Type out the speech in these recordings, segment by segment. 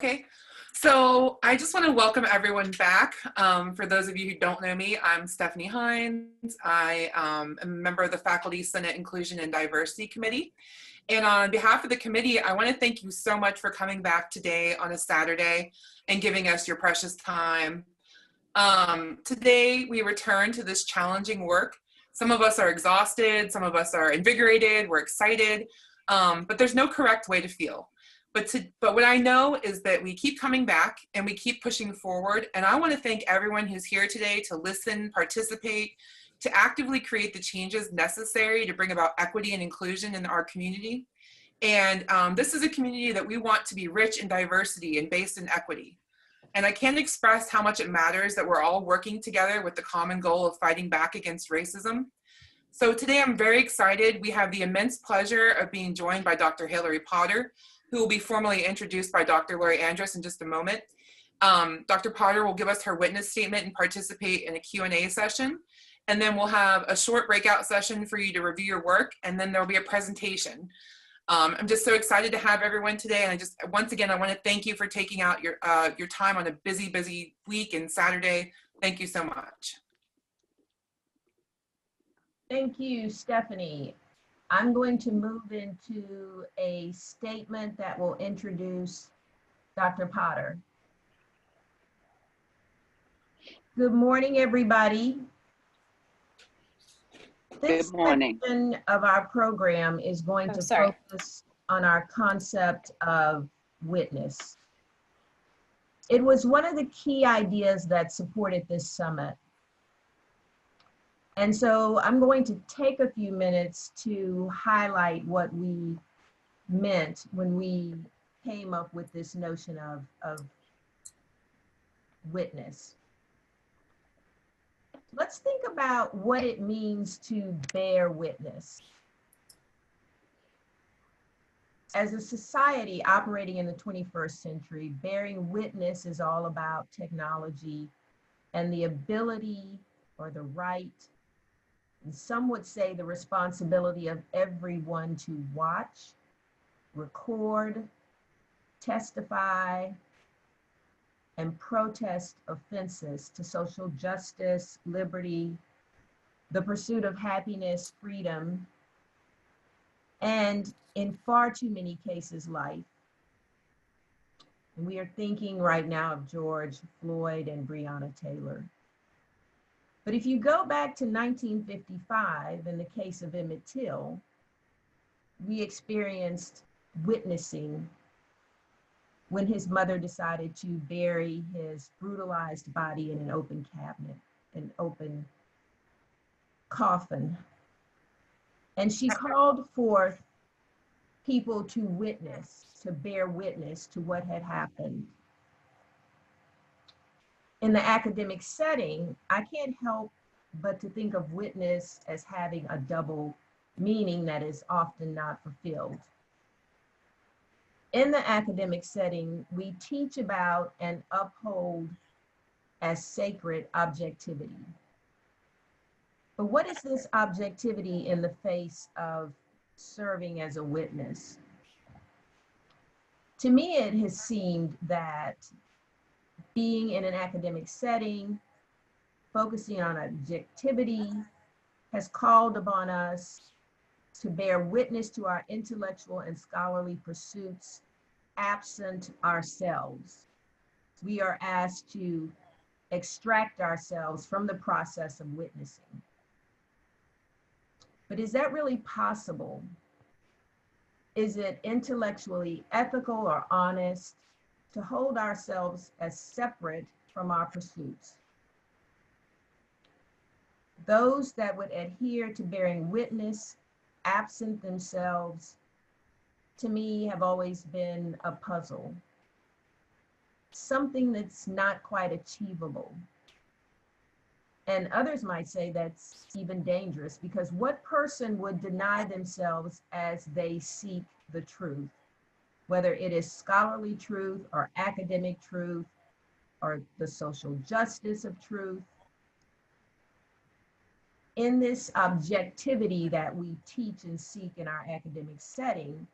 Okay, so I just want to welcome everyone back. For those of you who don't know me, I'm Stephanie Hines. I am a member of the Faculty Senate Inclusion and Diversity Committee. And on behalf of the committee, I want to thank you so much for coming back today on a Saturday and giving us your precious time. Today, we return to this challenging work. Some of us are exhausted, some of us are invigorated, we're excited, but there's no correct way to feel. But what I know is that we keep coming back and we keep pushing forward. And I want to thank everyone who's here today to listen, participate, to actively create the changes necessary to bring about equity and inclusion in our community. And this is a community that we want to be rich in diversity and based in equity. And I can't express how much it matters that we're all working together with the common goal of fighting back against racism. So today I'm very excited. We have the immense pleasure of being joined by Dr. Hillary Potter, who will be formally introduced by Dr. Lori Andrus in just a moment. Dr. Potter will give us her witness statement and participate in a Q&A session. And then we'll have a short breakout session for you to review your work, and then there'll be a presentation. I'm just so excited to have everyone today, and once again, I want to thank you for taking out your time on a busy week and Saturday. Thank you so much. Thank you, Stephanie. I'm going to move into a statement that will introduce Dr. Potter. Good morning, everybody. This section of our program is going to focus on our concept of witness. It was one of the key ideas that supported this summit. And so I'm going to take a few minutes to highlight what we meant when we came up with this notion of witness. Let's think about what it means to bear witness. As a society operating in the 21st century, bearing witness is all about technology and the ability or the right, and some would say the responsibility of everyone to watch, record, testify, and protest offenses to social justice, liberty, the pursuit of happiness, freedom, and in far too many cases, life. And we are thinking right now of George Floyd and Breonna Taylor. But if you go back to 1955, in the case of Emmett Till, we experienced witnessing when his mother decided to bury his brutalized body in an open cabinet, an open coffin. And she called forth people to witness, to bear witness to what had happened. In the academic setting, I can't help but to think of witness as having a double meaning that is often not fulfilled. In the academic setting, we teach about and uphold as sacred objectivity. But what is this objectivity in the face of serving as a witness? To me, it has seemed that being in an academic setting, focusing on objectivity, has called upon us to bear witness to our intellectual and scholarly pursuits absent ourselves. We are asked to extract ourselves from the process of witnessing. But is that really possible? Is it intellectually ethical or honest to hold ourselves as separate from our pursuits? Those that would adhere to bearing witness absent themselves, to me, have always been a puzzle, something that's not quite achievable. And others might say that's even dangerous, because what person would deny themselves as they seek the truth, whether it is scholarly truth or academic truth or the social justice of truth? In this objectivity that we teach and seek in our academic setting,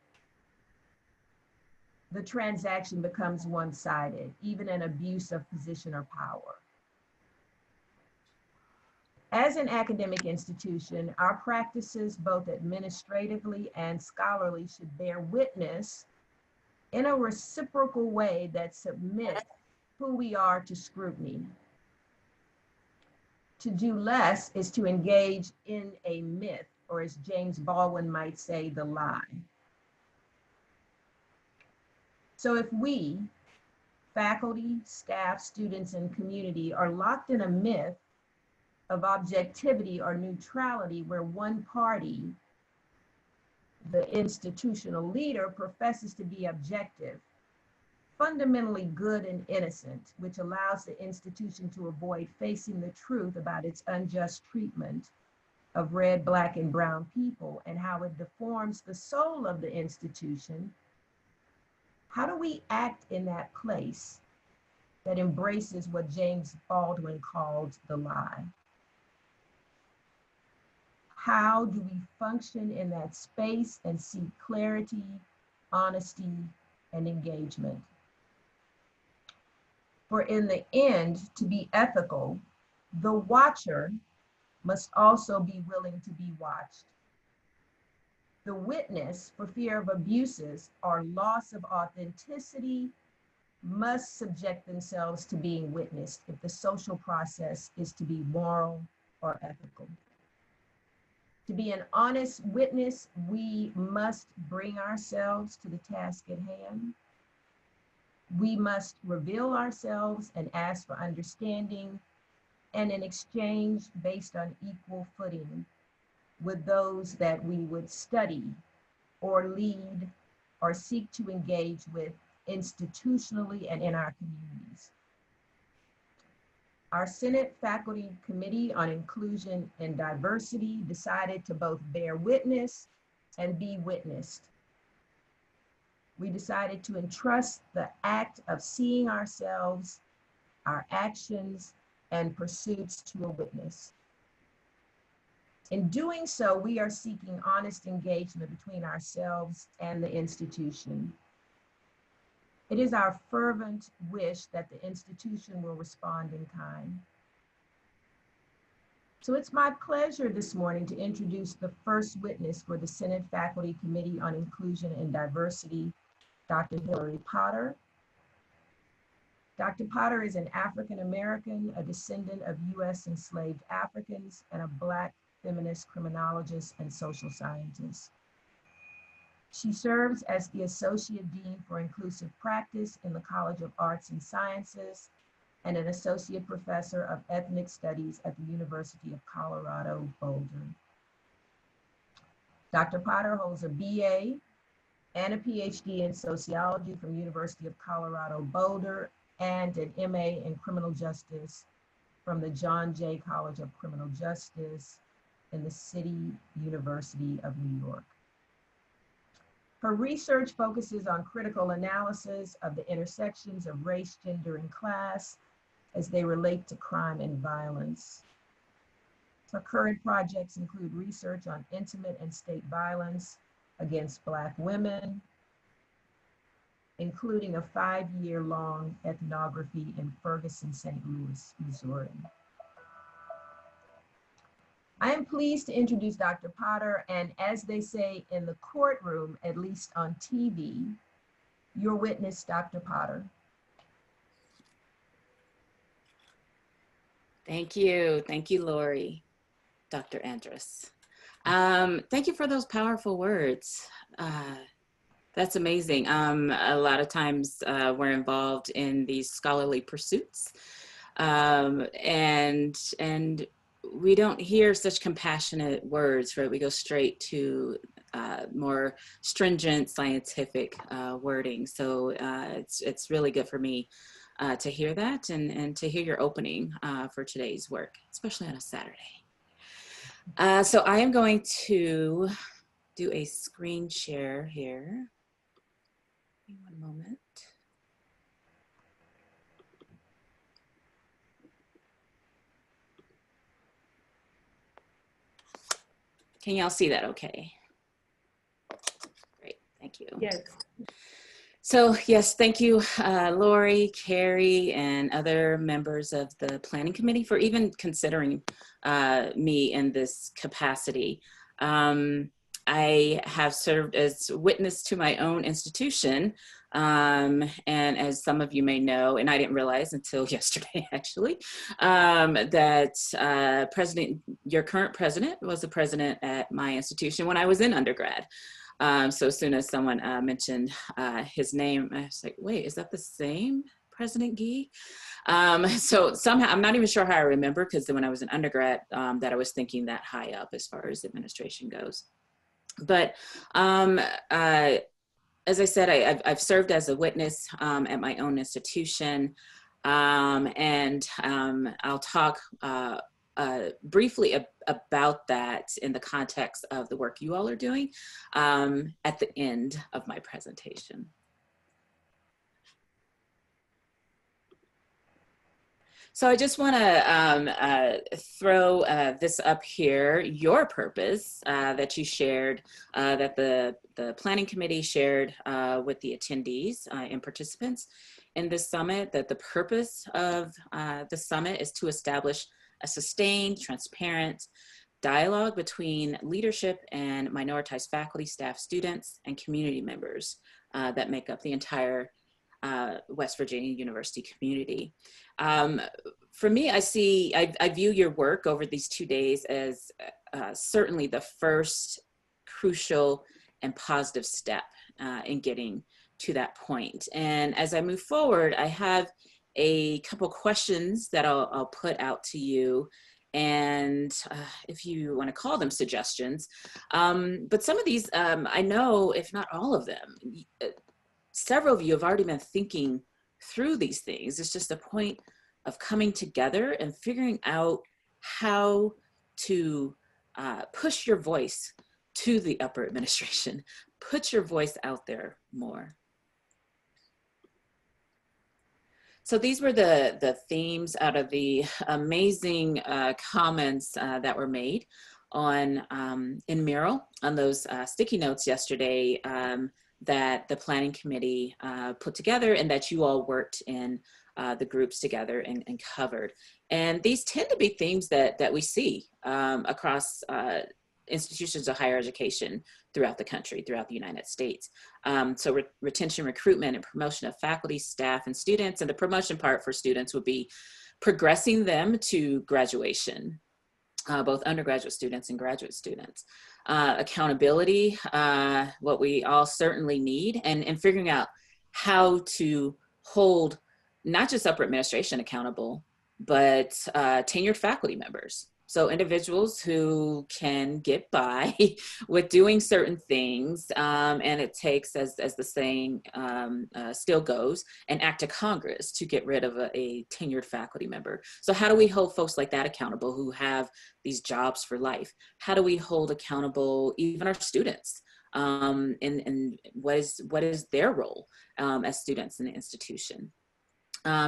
the transaction becomes one-sided, even an abuse of position or power. As an academic institution, our practices, both administratively and scholarly, should bear witness in a reciprocal way that submits who we are to scrutiny. To do less is to engage in a myth, or as James Baldwin might say, the lie. So if we, faculty, staff, students, and community, are locked in a myth of objectivity or neutrality where one party, the institutional leader, professes to be objective, fundamentally good and innocent, which allows the institution to avoid facing the truth about its unjust treatment of red, black, and brown people and how it deforms the soul of the institution, how do we act in that place that embraces what James Baldwin called the lie? How do we function in that space and seek clarity, honesty, and engagement? For in the end, to be ethical, the watcher must also be willing to be watched. The witness, for fear of abuses or loss of authenticity, must subject themselves to being witnessed if the social process is to be moral or ethical. To be an honest witness, we must bring ourselves to the task at hand. We must reveal ourselves and ask for understanding and an exchange based on equal footing with those that we would study or lead or seek to engage with institutionally and in our communities. Our Senate Faculty Committee on Inclusion and Diversity decided to both bear witness and be witnessed. We decided to entrust the act of seeing ourselves, our actions, and pursuits to a witness. In doing so, we are seeking honest engagement between ourselves and the institution. It is our fervent wish that the institution will respond in kind. So it's my pleasure this morning to introduce the first witness for the Senate Faculty Committee on Inclusion and Diversity, Dr. Hillary Potter. Dr. Potter is an African-American, a descendant of US enslaved Africans, and a Black feminist criminologist and social scientist. She serves as the Associate Dean for Inclusive Practice in the College of Arts and Sciences and an Associate Professor of Ethnic Studies at the University of Colorado Boulder. Dr. Potter holds a BA and a PhD in Sociology from University of Colorado Boulder and an MA in Criminal Justice from the John Jay College of Criminal Justice in the City University of New York. Her research focuses on critical analysis of the intersections of race, gender, and class as they relate to crime and violence. Her current projects include research on intimate and state violence against Black women, including a 5-year-long ethnography in Ferguson, St. Louis, Missouri. I am pleased to introduce Dr. Potter, and as they say in the courtroom, at least on TV, your witness, Dr. Potter. Thank you, Lori, Dr. Andrus. Thank you for those powerful words. That's amazing. A lot of times we're involved in these scholarly pursuits, and we don't hear such compassionate words, right? We go straight to more stringent scientific wording. So it's really good for me to hear that and to hear your opening for today's work, especially on a Saturday. So I am going to do a screen share here. Give me one moment. Can y'all see that okay? Great, thank you. Yes. So yes, thank you, Lori, Carrie, and other members of the Planning Committee for even considering me in this capacity. I have served as witness to my own institution, and as some of you may know, and I didn't realize until yesterday actually, that your current president was the president at my institution when I was in undergrad. So as soon as someone mentioned his name, I was like, wait, is that the same President Gee? So somehow, I'm not even sure how I remember, because when I was an undergrad, that I was thinking that high up as far as administration goes. But as I said, I've served as a witness at my own institution, and I'll talk briefly about that in the context of the work you all are doing at the end of my presentation. So I just want to throw this up here, your purpose that you shared, that the Planning Committee shared with the attendees and participants in this summit, that the purpose of the summit is to establish a sustained, transparent dialogue between leadership and minoritized faculty, staff, students, and community members that make up the entire West Virginia University community. For me, I view your work over these 2 days as certainly the first crucial and positive step in getting to that point. And as I move forward, I have a couple questions that I'll put out to you, and if you want to call them suggestions. But some of these, I know, if not all of them, several of you have already been thinking through these things. It's just a point of coming together and figuring out how to push your voice to the upper administration, put your voice out there more. So these were the themes out of the amazing comments that were made on in Mural on those sticky notes yesterday that the Planning Committee put together and that you all worked in the groups together and covered. And these tend to be themes that we see across institutions of higher education throughout the country, throughout the United States. So retention, recruitment, and promotion of faculty, staff, and students. And the promotion part for students would be progressing them to graduation, both undergraduate students and graduate students. Accountability, what we all certainly need, and figuring out how to hold not just upper administration accountable, but tenured faculty members. So individuals who can get by with doing certain things, and it takes, as the saying still goes, an act of Congress to get rid of a tenured faculty member. So how do we hold folks like that accountable who have these jobs for life? How do we hold accountable even our students? And what is their role as students in the institution?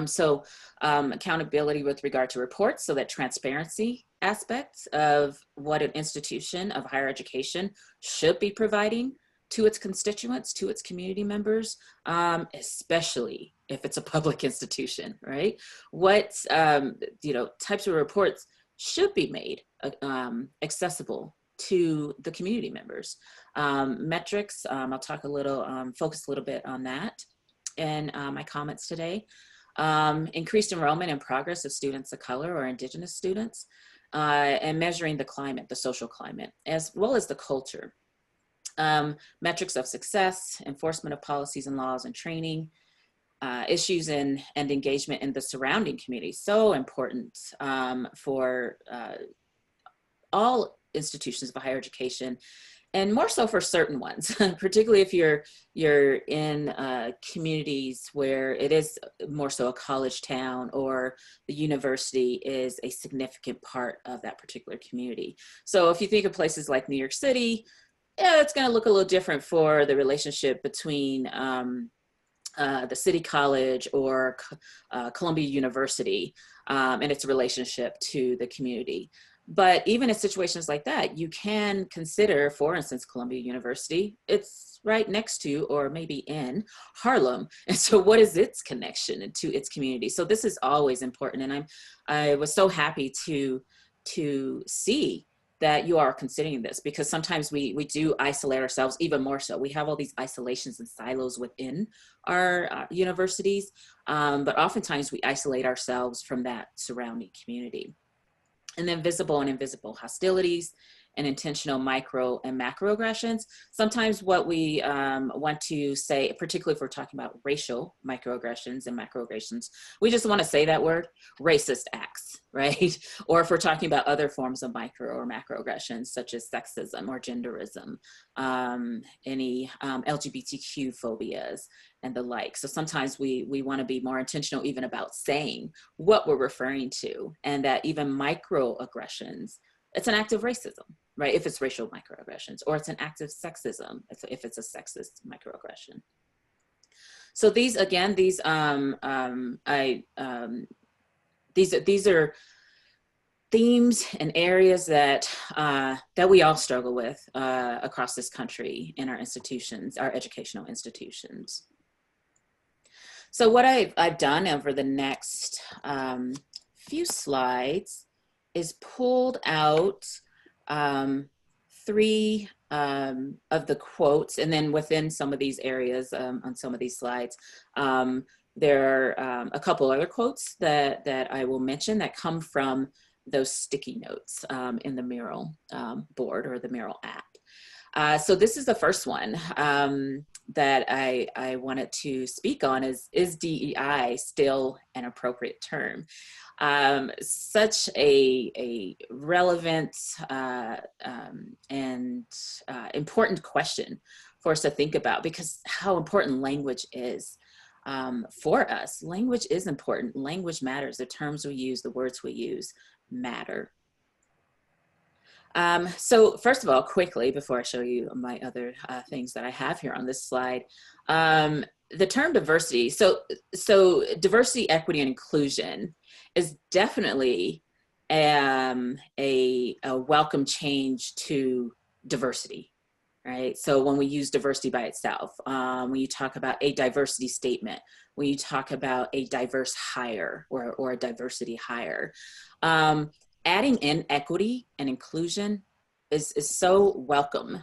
So accountability with regard to reports, so that transparency aspects of what an institution of higher education should be providing to its constituents, to its community members, especially if it's a public institution, right? What types of reports should be made accessible to the community members. Metrics, I'll talk a little, focus a little bit on that in my comments today. Increased enrollment and progress of students of color or indigenous students, and measuring the climate, the social climate, as well as the culture. Metrics of success, enforcement of policies and laws and training, issues and engagement in the surrounding community. So important for all institutions of higher education, and more so for certain ones, particularly if you're in communities where it is more so a college town or the university is a significant part of that particular community. So if you think of places like New York City, yeah, it's going to look a little different for the relationship between the City College or Columbia University and its relationship to the community. But even in situations like that, you can consider, for instance, Columbia University, it's right next to, or maybe in Harlem. And so what is its connection to its community? So this is always important. And I was so happy to see that you are considering this, because sometimes we do isolate ourselves even more so. We have all these isolations and silos within our universities, but oftentimes we isolate ourselves from that surrounding community. And then visible and invisible hostilities and intentional micro and macroaggressions. Sometimes what we want to say, particularly if we're talking about racial microaggressions and macroaggressions, we just want to say that word, racist acts, right? Or if we're talking about other forms of micro or macroaggressions, such as sexism or genderism, any LGBTQ phobias and the like. So sometimes we want to be more intentional even about saying what we're referring to, and that even microaggressions, it's an act of racism, right? If it's racial microaggressions, or it's an act of sexism, if it's a sexist microaggression. So these, again, these are themes and areas that that we all struggle with across this country in our institutions, our educational institutions. So what I've done over the next few slides is pulled out 3 of the quotes, and then within some of these areas on some of these slides, there are a couple other quotes that I will mention that come from those sticky notes in the Mural board or the Mural app. So this is the first one that I wanted to speak on is DEI still an appropriate term? Such a relevant and important question for us to think about, because how important language is for us. Language is important. Language matters. The terms we use, the words we use matter. So first of all, quickly, before I show you my other things that I have here on this slide, the term diversity. So diversity, equity, and inclusion is definitely a welcome change to diversity, right? So when we use diversity by itself, when you talk about a diversity statement, when you talk about a diverse hire or a diversity hire, adding in equity and inclusion is so welcome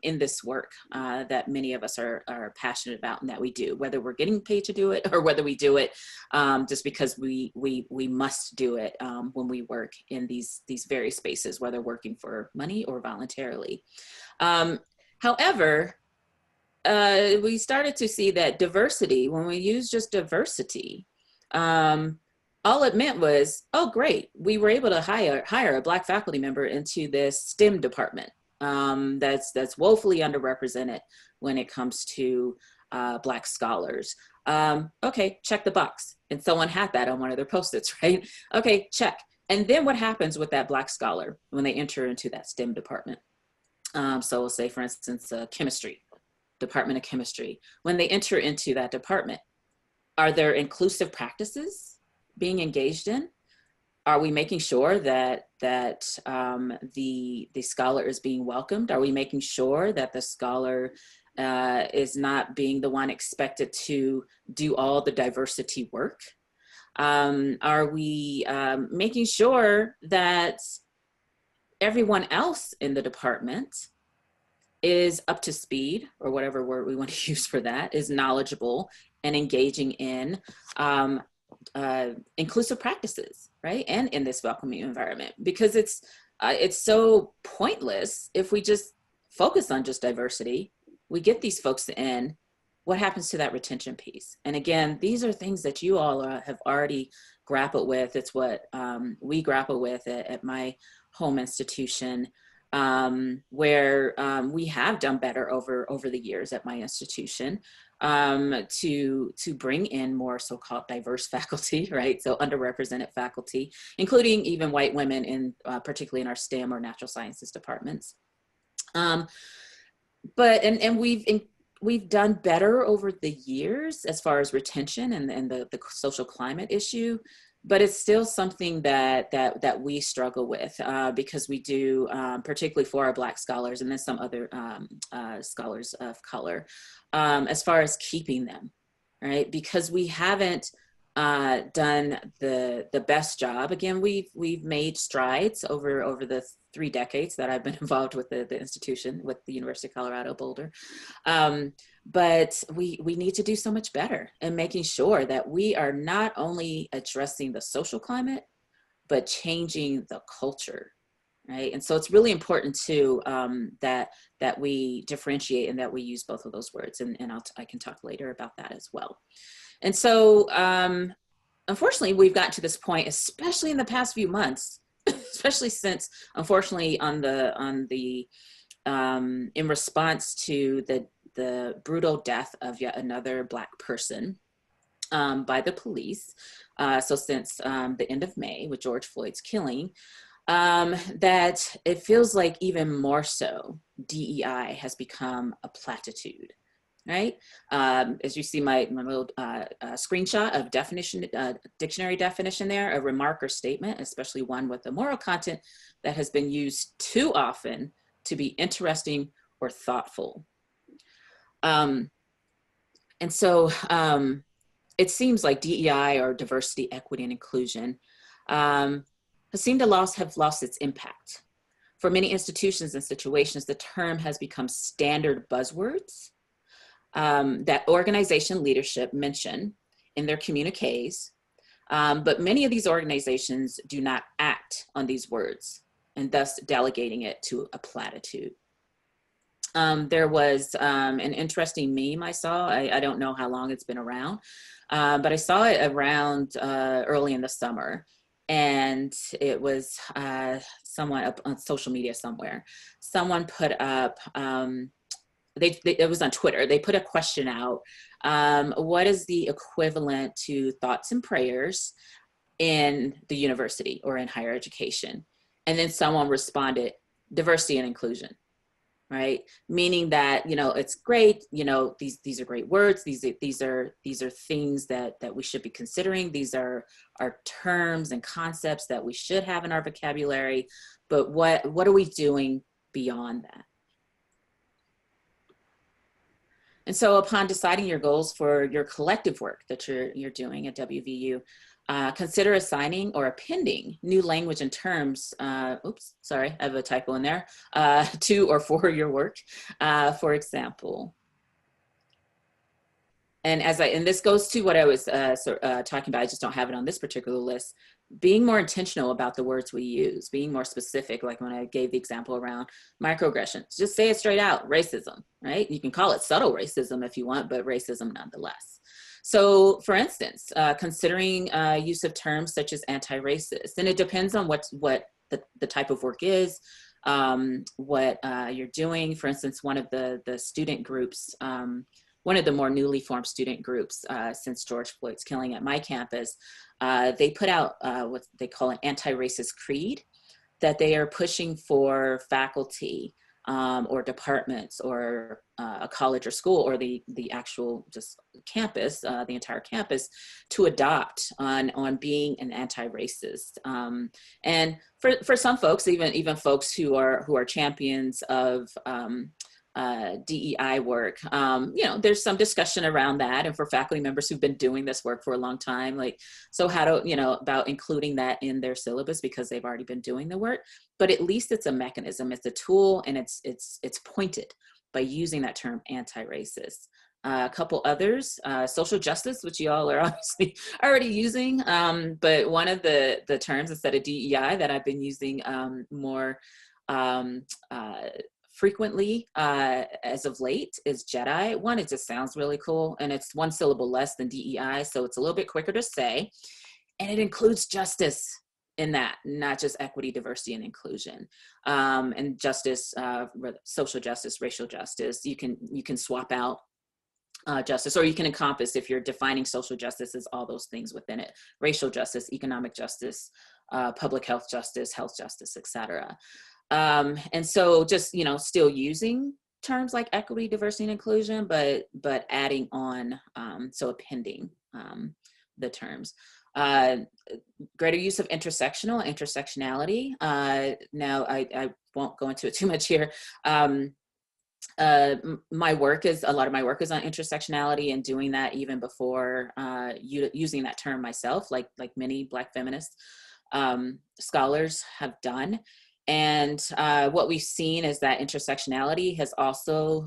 in this work that many of us are passionate about and that we do, whether we're getting paid to do it or whether we do it just because we must do it when we work in these various spaces, whether working for money or voluntarily. However, we started to see that diversity, when we use just diversity, all it meant was, oh, great, we were able to hire a Black faculty member into this STEM department that's woefully underrepresented when it comes to Black scholars. Okay, check the box. And someone had that on one of their Post-its, right? Okay, check. And then what happens with that Black scholar when they enter into that STEM department? So we'll say, for instance, chemistry, Department of Chemistry. When they enter into that department, are there inclusive practices being engaged in? Are we making sure that the scholar is being welcomed? Are we making sure that the scholar is not being the one expected to do all the diversity work? Are we making sure that everyone else in the department is up to speed, or whatever word we want to use for that, is knowledgeable and engaging in inclusive practices, right? And in this welcoming environment, because it's so pointless if we just focus on just diversity. We get these folks in, what happens to that retention piece? And again, these are things that you all have already grappled with. It's what we grapple with at my home institution, where we have done better over the years at my institution to bring in more so-called diverse faculty, right? So underrepresented faculty, including even white women in particularly in our STEM or natural sciences departments. But we've done better over the years as far as retention and the social climate issue. but it's still something that we struggle with because we do, particularly for our Black scholars and then some other scholars of color, as far as keeping them, right? Because we haven't done the best job. Again, we've made strides over the 3 decades that I've been involved with the institution, with the University of Colorado Boulder. But we need to do so much better in making sure that we are not only addressing the social climate, but changing the culture, right? And so it's really important too that we differentiate and that we use both of those words. And I can talk later about that as well. And so unfortunately, we've gotten to this point, especially in the past few months, especially since, unfortunately, in response to the brutal death of yet another Black person by the police. So since the end of May with George Floyd's killing, that it feels like even more so DEI has become a platitude, right? As you see my little screenshot of dictionary definition there, a remark or statement, especially one with a moral content that has been used too often to be interesting or thoughtful. And so it seems like DEI, or diversity, equity, and inclusion, has seemed to have lost its impact. For many institutions and situations, the term has become standard buzzwords that organization leadership mention in their communiques, but many of these organizations do not act on these words, and thus delegating it to a platitude. There was an interesting meme I saw. I don't know how long it's been around, but I saw it around early in the summer. And it was someone up on social media somewhere. Someone put up, it was on Twitter. They put a question out. What is the equivalent to thoughts and prayers in the university or in higher education? And then someone responded, diversity and inclusion. Right? Meaning that, it's great, these are great words. These are things that we should be considering. These are terms and concepts that we should have in our vocabulary. But what are we doing beyond that? And so upon deciding your goals for your collective work that you're doing at WVU, consider assigning or appending new language and terms, oops, sorry, I have a typo in there, to or for your work, for example. And this goes to what I was talking about, I just don't have it on this particular list, being more intentional about the words we use, being more specific, like when I gave the example around microaggressions, just say it straight out, racism, right? You can call it subtle racism if you want, but racism nonetheless. So for instance, considering use of terms such as anti-racist, and it depends on what the type of work is, what you're doing. For instance, one of the student groups, one of the more newly formed student groups since George Floyd's killing at my campus, they put out what they call an anti-racist creed that they are pushing for faculty or departments or a college or school or the actual just campus, the entire campus, to adopt on being an anti-racist. And for some folks, even folks who are champions of DEI work, there's some discussion around that. And for faculty members who've been doing this work for a long time, so how to, about including that in their syllabus because they've already been doing the work. But at least it's a mechanism, it's a tool, and it's pointed by using that term anti-racist. A couple others, social justice, which you all are obviously already using. But one of the terms instead of DEI that I've been using more frequently as of late is JEDI. One, it just sounds really cool, and it's one syllable less than DEI, so it's a little bit quicker to say, and it includes justice in that, not just equity, diversity, and inclusion. And justice, social justice, racial justice, you can swap out justice, or you can encompass, if you're defining social justice, as all those things within it: racial justice, economic justice, public health justice, etc. And so just, still using terms like equity, diversity, and inclusion, but adding on, so appending the terms. Greater use of intersectionality. Now, I won't go into it too much here. A lot of my work is on intersectionality, and doing that even before using that term myself, like many Black feminist scholars have done. And what we've seen is that intersectionality has also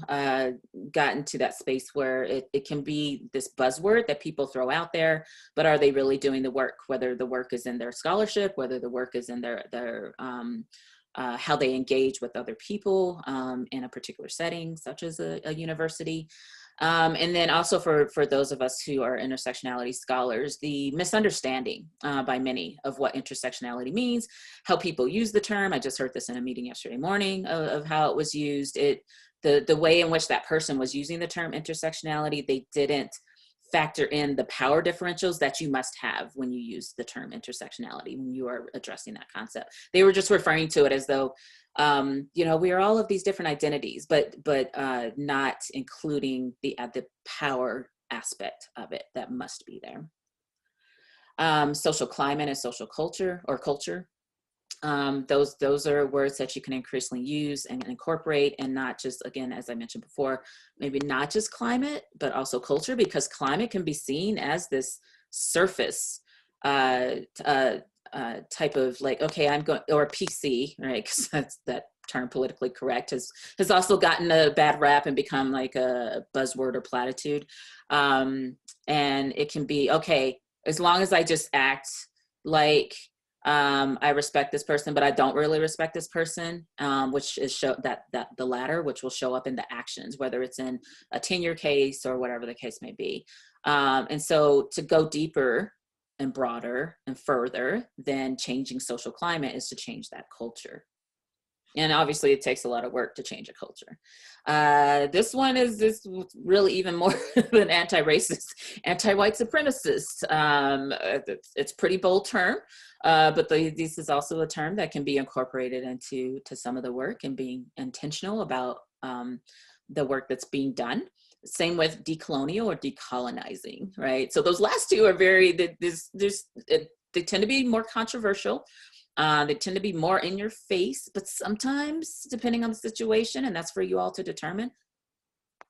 gotten to that space where it can be this buzzword that people throw out there, but are they really doing the work? Whether the work is in their scholarship, whether the work is in their how they engage with other people in a particular setting, such as a university. And then also for those of us who are intersectionality scholars, the misunderstanding by many of what intersectionality means, how people use the term. I just heard this in a meeting yesterday morning of how it was used. The way in which that person was using the term intersectionality, they didn't factor in the power differentials that you must have when you use the term intersectionality, when you are addressing that concept. They were just referring to it as though, we are all of these different identities, but not including the power aspect of it that must be there. Social climate and social culture, or culture. Those are words that you can increasingly use and incorporate, and not just, again, as I mentioned before, maybe not just climate, but also culture, because climate can be seen as this surface type of like, okay, I'm going, or PC, right? Because that's that term, politically correct, has also gotten a bad rap and become like a buzzword or platitude. And it can be, okay, as long as I just act like I respect this person, but I don't really respect this person, which is that the latter, which will show up in the actions, whether it's in a tenure case or whatever the case may be. And so to go deeper and broader and further than changing social climate is to change that culture. And obviously it takes a lot of work to change a culture. This one is really even more than anti-racist, anti-white supremacist. It's a pretty bold term, but this is also a term that can be incorporated into some of the work, and being intentional about the work that's being done. Same with decolonial or decolonizing, right? So those last two are they tend to be more controversial. They tend to be more in your face, but sometimes, depending on the situation, and that's for you all to determine,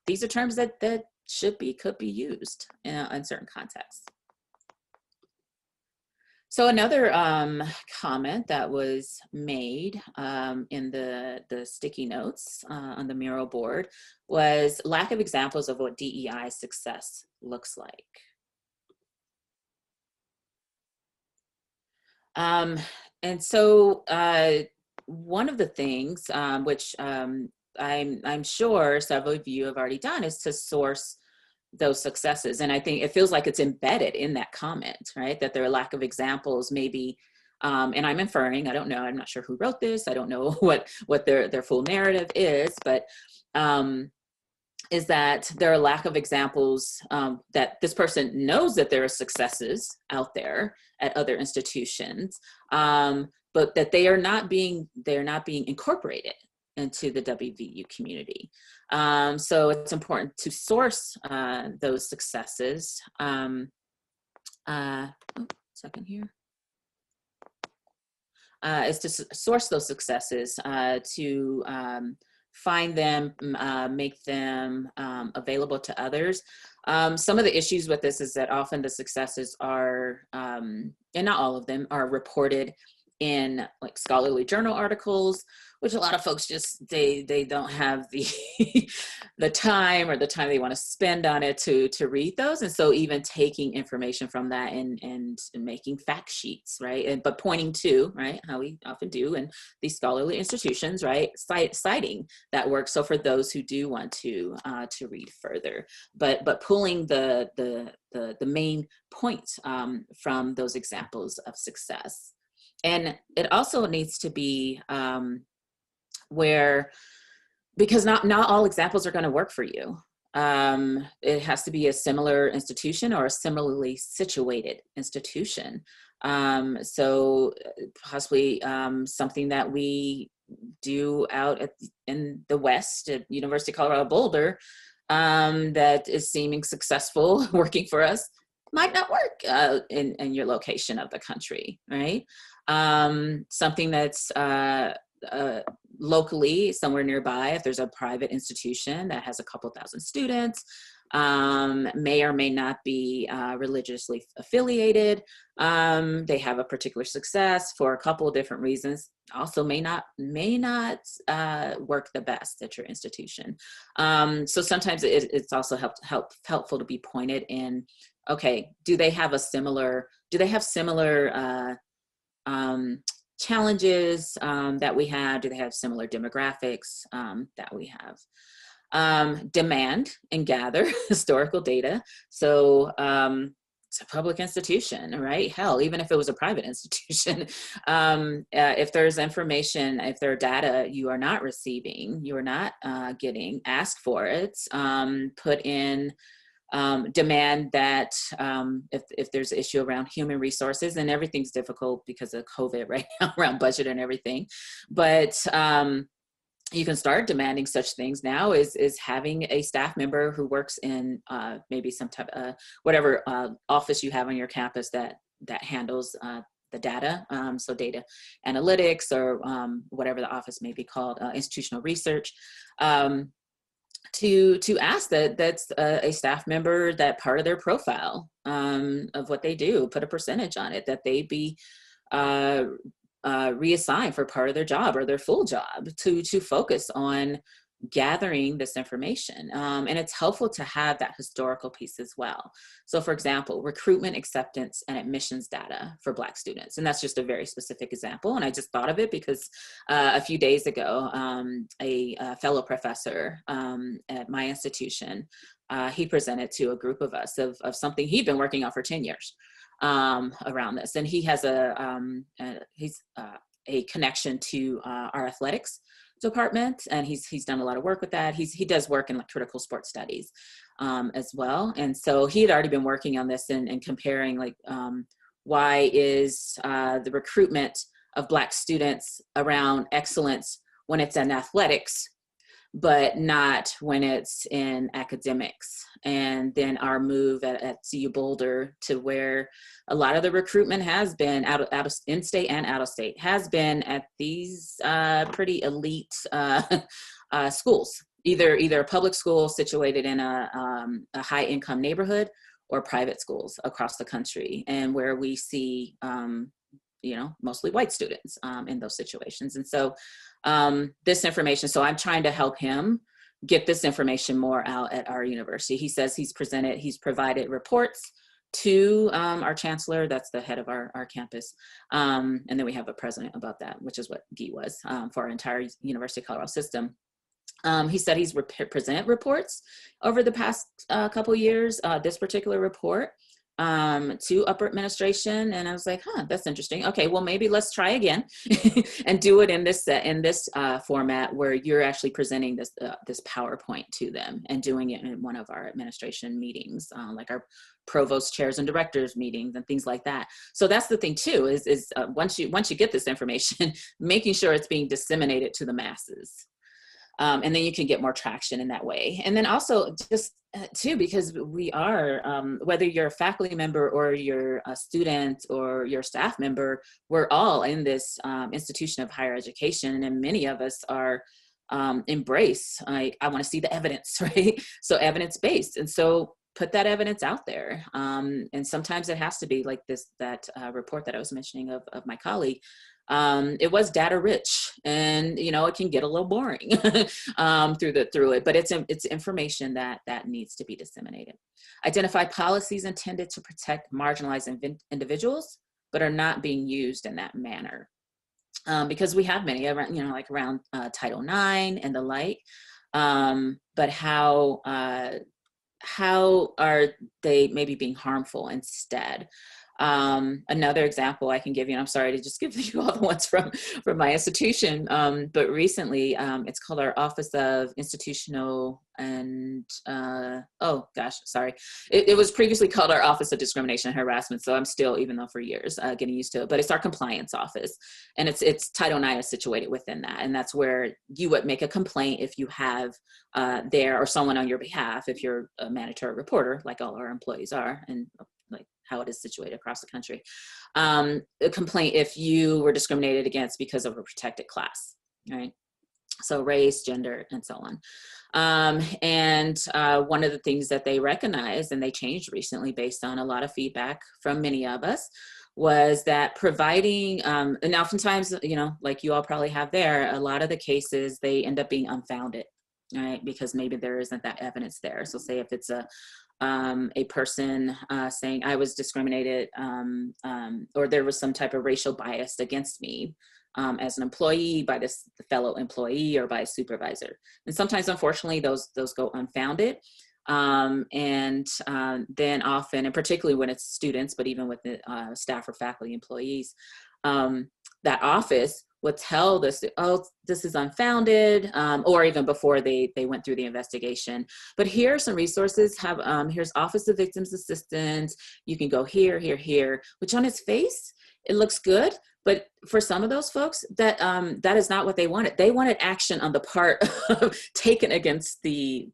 these are terms that could be used in certain contexts. So another comment that was made in the sticky notes on the mural board was lack of examples of what DEI success looks like. And so one of the things which I'm sure several of you have already done is to source those successes. And I think it feels like it's embedded in that comment, right? That there are lack of examples, maybe, and I'm inferring, I don't know, I'm not sure who wrote this. I don't know what their full narrative is, but is that there are lack of examples that this person knows that there are successes out there at other institutions, but that they're not being incorporated into the WVU community. So it's important to source those successes. Second here. Is to source those successes, to find them, make them available to others. Some of the issues with this is that often the successes are, and not all of them, are reported in like scholarly journal articles, which a lot of folks just, they don't have the the time they want to spend on it to read those. And so even taking information from that and making fact sheets, right? But pointing to, right, how we often do in these scholarly institutions, right, citing that work. So for those who do want to read further, but pulling the main points from those examples of success. And it also needs to be where, because not all examples are going to work for you. It has to be a similar institution or a similarly situated institution. So possibly something that we do out in the West at University of Colorado Boulder that is seeming successful working for us might not work in your location of the country, right? Something that's locally somewhere nearby, if there's a private institution that has a couple thousand students, may or may not be religiously affiliated. They have a particular success for a couple of different reasons. Also may not work the best at your institution. So sometimes it's also helpful to be pointed in, okay, do they have similar challenges that we have? Do they have similar demographics that we have? Demand and gather historical data. So it's a public institution, right? Hell, even if it was a private institution, if there's information, if there are data you are not receiving, you are not getting, ask for it, put in demand that if there's an issue around human resources, and everything's difficult because of COVID right now around budget and everything, but you can start demanding such things now is having a staff member who works in maybe some type of whatever office you have on your campus that handles the data, so data analytics or whatever the office may be called, institutional research, to ask that's a staff member, that part of their profile of what they do, put a percentage on it, that they be reassigned for part of their job or their full job to focus on gathering this information. And it's helpful to have that historical piece as well. So for example, recruitment, acceptance, and admissions data for Black students. And that's just a very specific example. And I just thought of it because a few days ago, a fellow professor at my institution, he presented to a group of us of something he'd been working on for 10 years around this. And he has a connection to our athletics department, and he's done a lot of work with that. He does work in like critical sports studies as well. And so he had already been working on this and comparing like why is the recruitment of Black students around excellence when it's in athletics, but not when it's in academics. And then our move at CU Boulder to where a lot of the recruitment has been out of in-state and out-of-state, has been at these pretty elite schools, either a public school situated in a high-income neighborhood or private schools across the country, and where we see mostly white students in those situations. And so this information, so I'm trying to help him get this information more out at our university. He says he's provided reports to our chancellor, that's the head of our campus. And then we have a president about that, which is what Guy was for our entire University of Colorado system. He said he's presented reports over the past couple years, this particular report to upper administration. And I was like, that's interesting. Okay, well, maybe let's try again and do it in this format where you're actually presenting this PowerPoint to them and doing it in one of our administration meetings, like our provost chairs and directors meetings and things like that. So that's the thing too, is once you get this information, making sure it's being disseminated to the masses. And then you can get more traction in that way. And then also just too, because we are, whether you're a faculty member or you're a student or you're a staff member, we're all in this institution of higher education. And many of us are embrace, like, I want to see the evidence, right? So evidence-based. And so put that evidence out there. And sometimes it has to be like that report that I was mentioning of my colleague. It was data rich, and it can get a little boring through it, but it's information that needs to be disseminated. Identify policies intended to protect marginalized individuals, but are not being used in that manner, because we have many around, like around Title IX and the like. But how are they maybe being harmful instead? Another example I can give you, and I'm sorry to just give you all the ones from my institution, but recently it's called our Office of Institutional and, it was previously called our Office of Discrimination and Harassment, so I'm still, even though for years, getting used to it, but it's our compliance office, and it's Title IX is situated within that, and that's where you would make a complaint if you have there or someone on your behalf, if you're a mandatory reporter, like all our employees are, and like how it is situated across the country. A complaint if you were discriminated against because of a protected class, right? So race, gender, and so on. One of the things that they recognized, and they changed recently based on a lot of feedback from many of us, was that providing, and oftentimes, you know, like you all probably have there, a lot of the cases, they end up being unfounded, right? Because maybe there isn't that evidence there. So say if it's a person saying I was discriminated or there was some type of racial bias against me as an employee by this fellow employee or by a supervisor. And sometimes, unfortunately, those go unfounded. Then often, and particularly when it's students, but even with the staff or faculty employees, that office would tell this, oh, this is unfounded, or even before they went through the investigation. But here are some resources. Here's Office of Victims Assistance. You can go here, here, here, which on its face, it looks good. But for some of those folks, that is not what they wanted. They wanted action on the part taken against the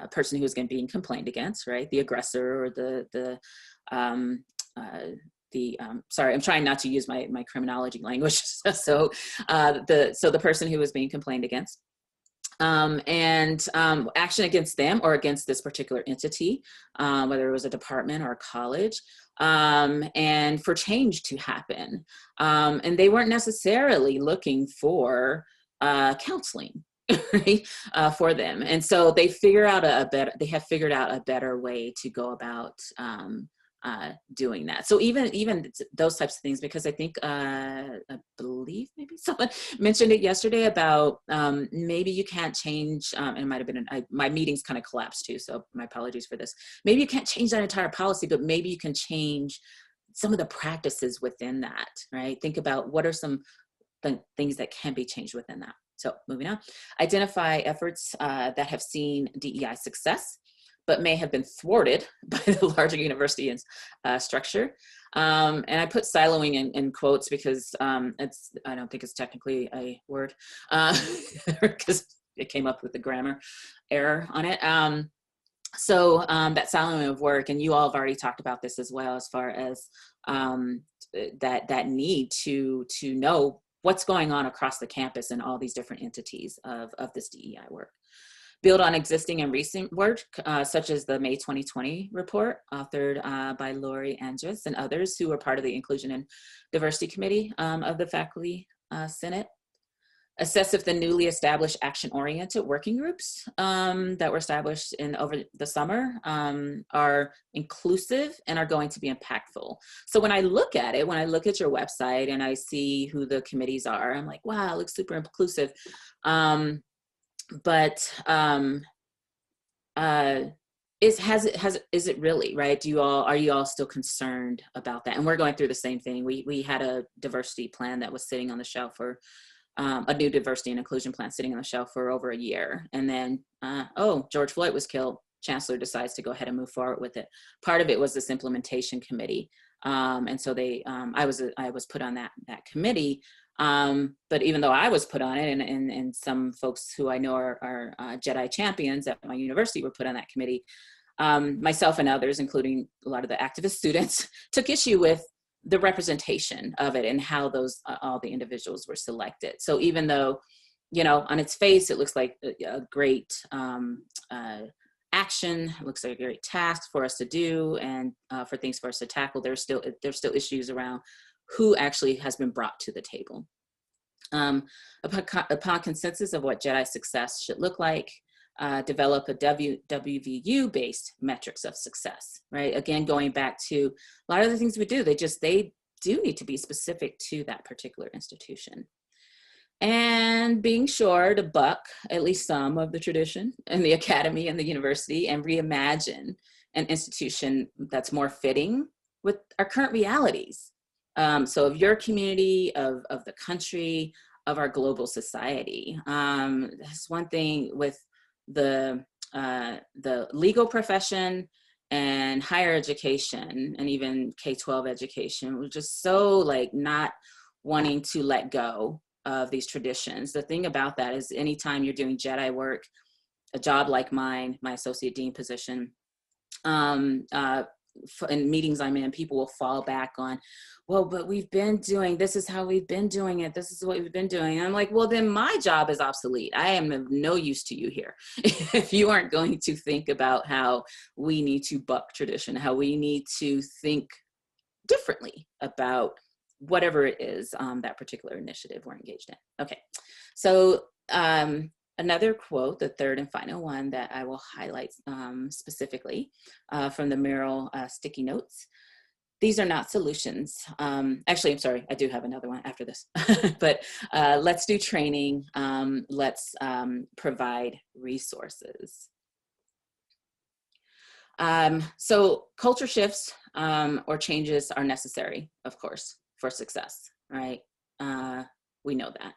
person who was being complained against, right? The aggressor or sorry, I'm trying not to use my criminology language. So the person who was being complained against. Action against them or against this particular entity, whether it was a department or a college, and for change to happen. And they weren't necessarily looking for counseling, right, for them. And so they have figured out a better way to go about doing that. So even those types of things, because I think I believe maybe someone mentioned it yesterday about maybe you can't change, and it might have been my meetings kind of collapsed too, so my apologies for this. Maybe you can't change that entire policy, but maybe you can change some of the practices within that, right? Think about what are some things that can be changed within that. So moving on, identify efforts that have seen DEI success, but may have been thwarted by the larger university structure. And I put siloing in quotes because I don't think it's technically a word because it came up with the grammar error on it. So that siloing of work, and you all have already talked about this as well, as far as that need to know what's going on across the campus and all these different entities of this DEI work. Build on existing and recent work, such as the May 2020 report authored by Lori Andrus and others who were part of the Inclusion and Diversity Committee of the Faculty Senate. Assess if the newly established action-oriented working groups that were established over the summer are inclusive and are going to be impactful. So when I look at it, when I look at your website and I see who the committees are, I'm like, wow, it looks super inclusive. But is it really, right? Are you all still concerned about that? And we're going through the same thing. We had a diversity plan that was sitting on the shelf for a new diversity and inclusion plan sitting on the shelf for over a year. And then, George Floyd was killed. Chancellor decides to go ahead and move forward with it. Part of it was this implementation committee. And so I was put on that committee. But even though I was put on it, and some folks who I know are Jedi champions at my university were put on that committee, myself and others, including a lot of the activist students, took issue with the representation of it and how all the individuals were selected. So even though, on its face, it looks like a great action, it looks like a great task for us to do and for things for us to tackle, there's still issues around who actually has been brought to the table. Upon consensus of what Jedi success should look like, develop a WVU-based metrics of success, right? Again, going back to a lot of the things we do, they do need to be specific to that particular institution. And being sure to buck at least some of the tradition in the academy and the university and reimagine an institution that's more fitting with our current realities. So of your community, of the country, of our global society. That's one thing with the legal profession and higher education and even K-12 education. We're just so not wanting to let go of these traditions. The thing about that is anytime you're doing Jedi work, a job like mine, my associate dean position, in meetings I'm in, people will fall back on, well, but we've been doing, this is how we've been doing it. This is what we've been doing. And I'm like, well, then my job is obsolete. I am of no use to you here. If you aren't going to think about how we need to buck tradition, how we need to think differently about whatever it is, that particular initiative we're engaged in. Okay, so another quote, the third and final one that I will highlight specifically from the Merrill sticky notes. These are not solutions. Actually, I'm sorry, I do have another one after this, but let's do training. Let's provide resources. So culture shifts or changes are necessary, of course, for success, right? We know that.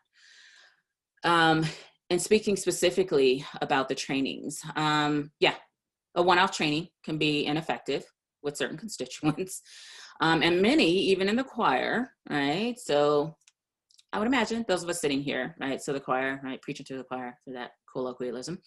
And speaking specifically about the trainings, yeah, a one-off training can be ineffective with certain constituents, and many even in the choir, right? So I would imagine those of us sitting here, right? So the choir, right, preaching to the choir for that colloquialism,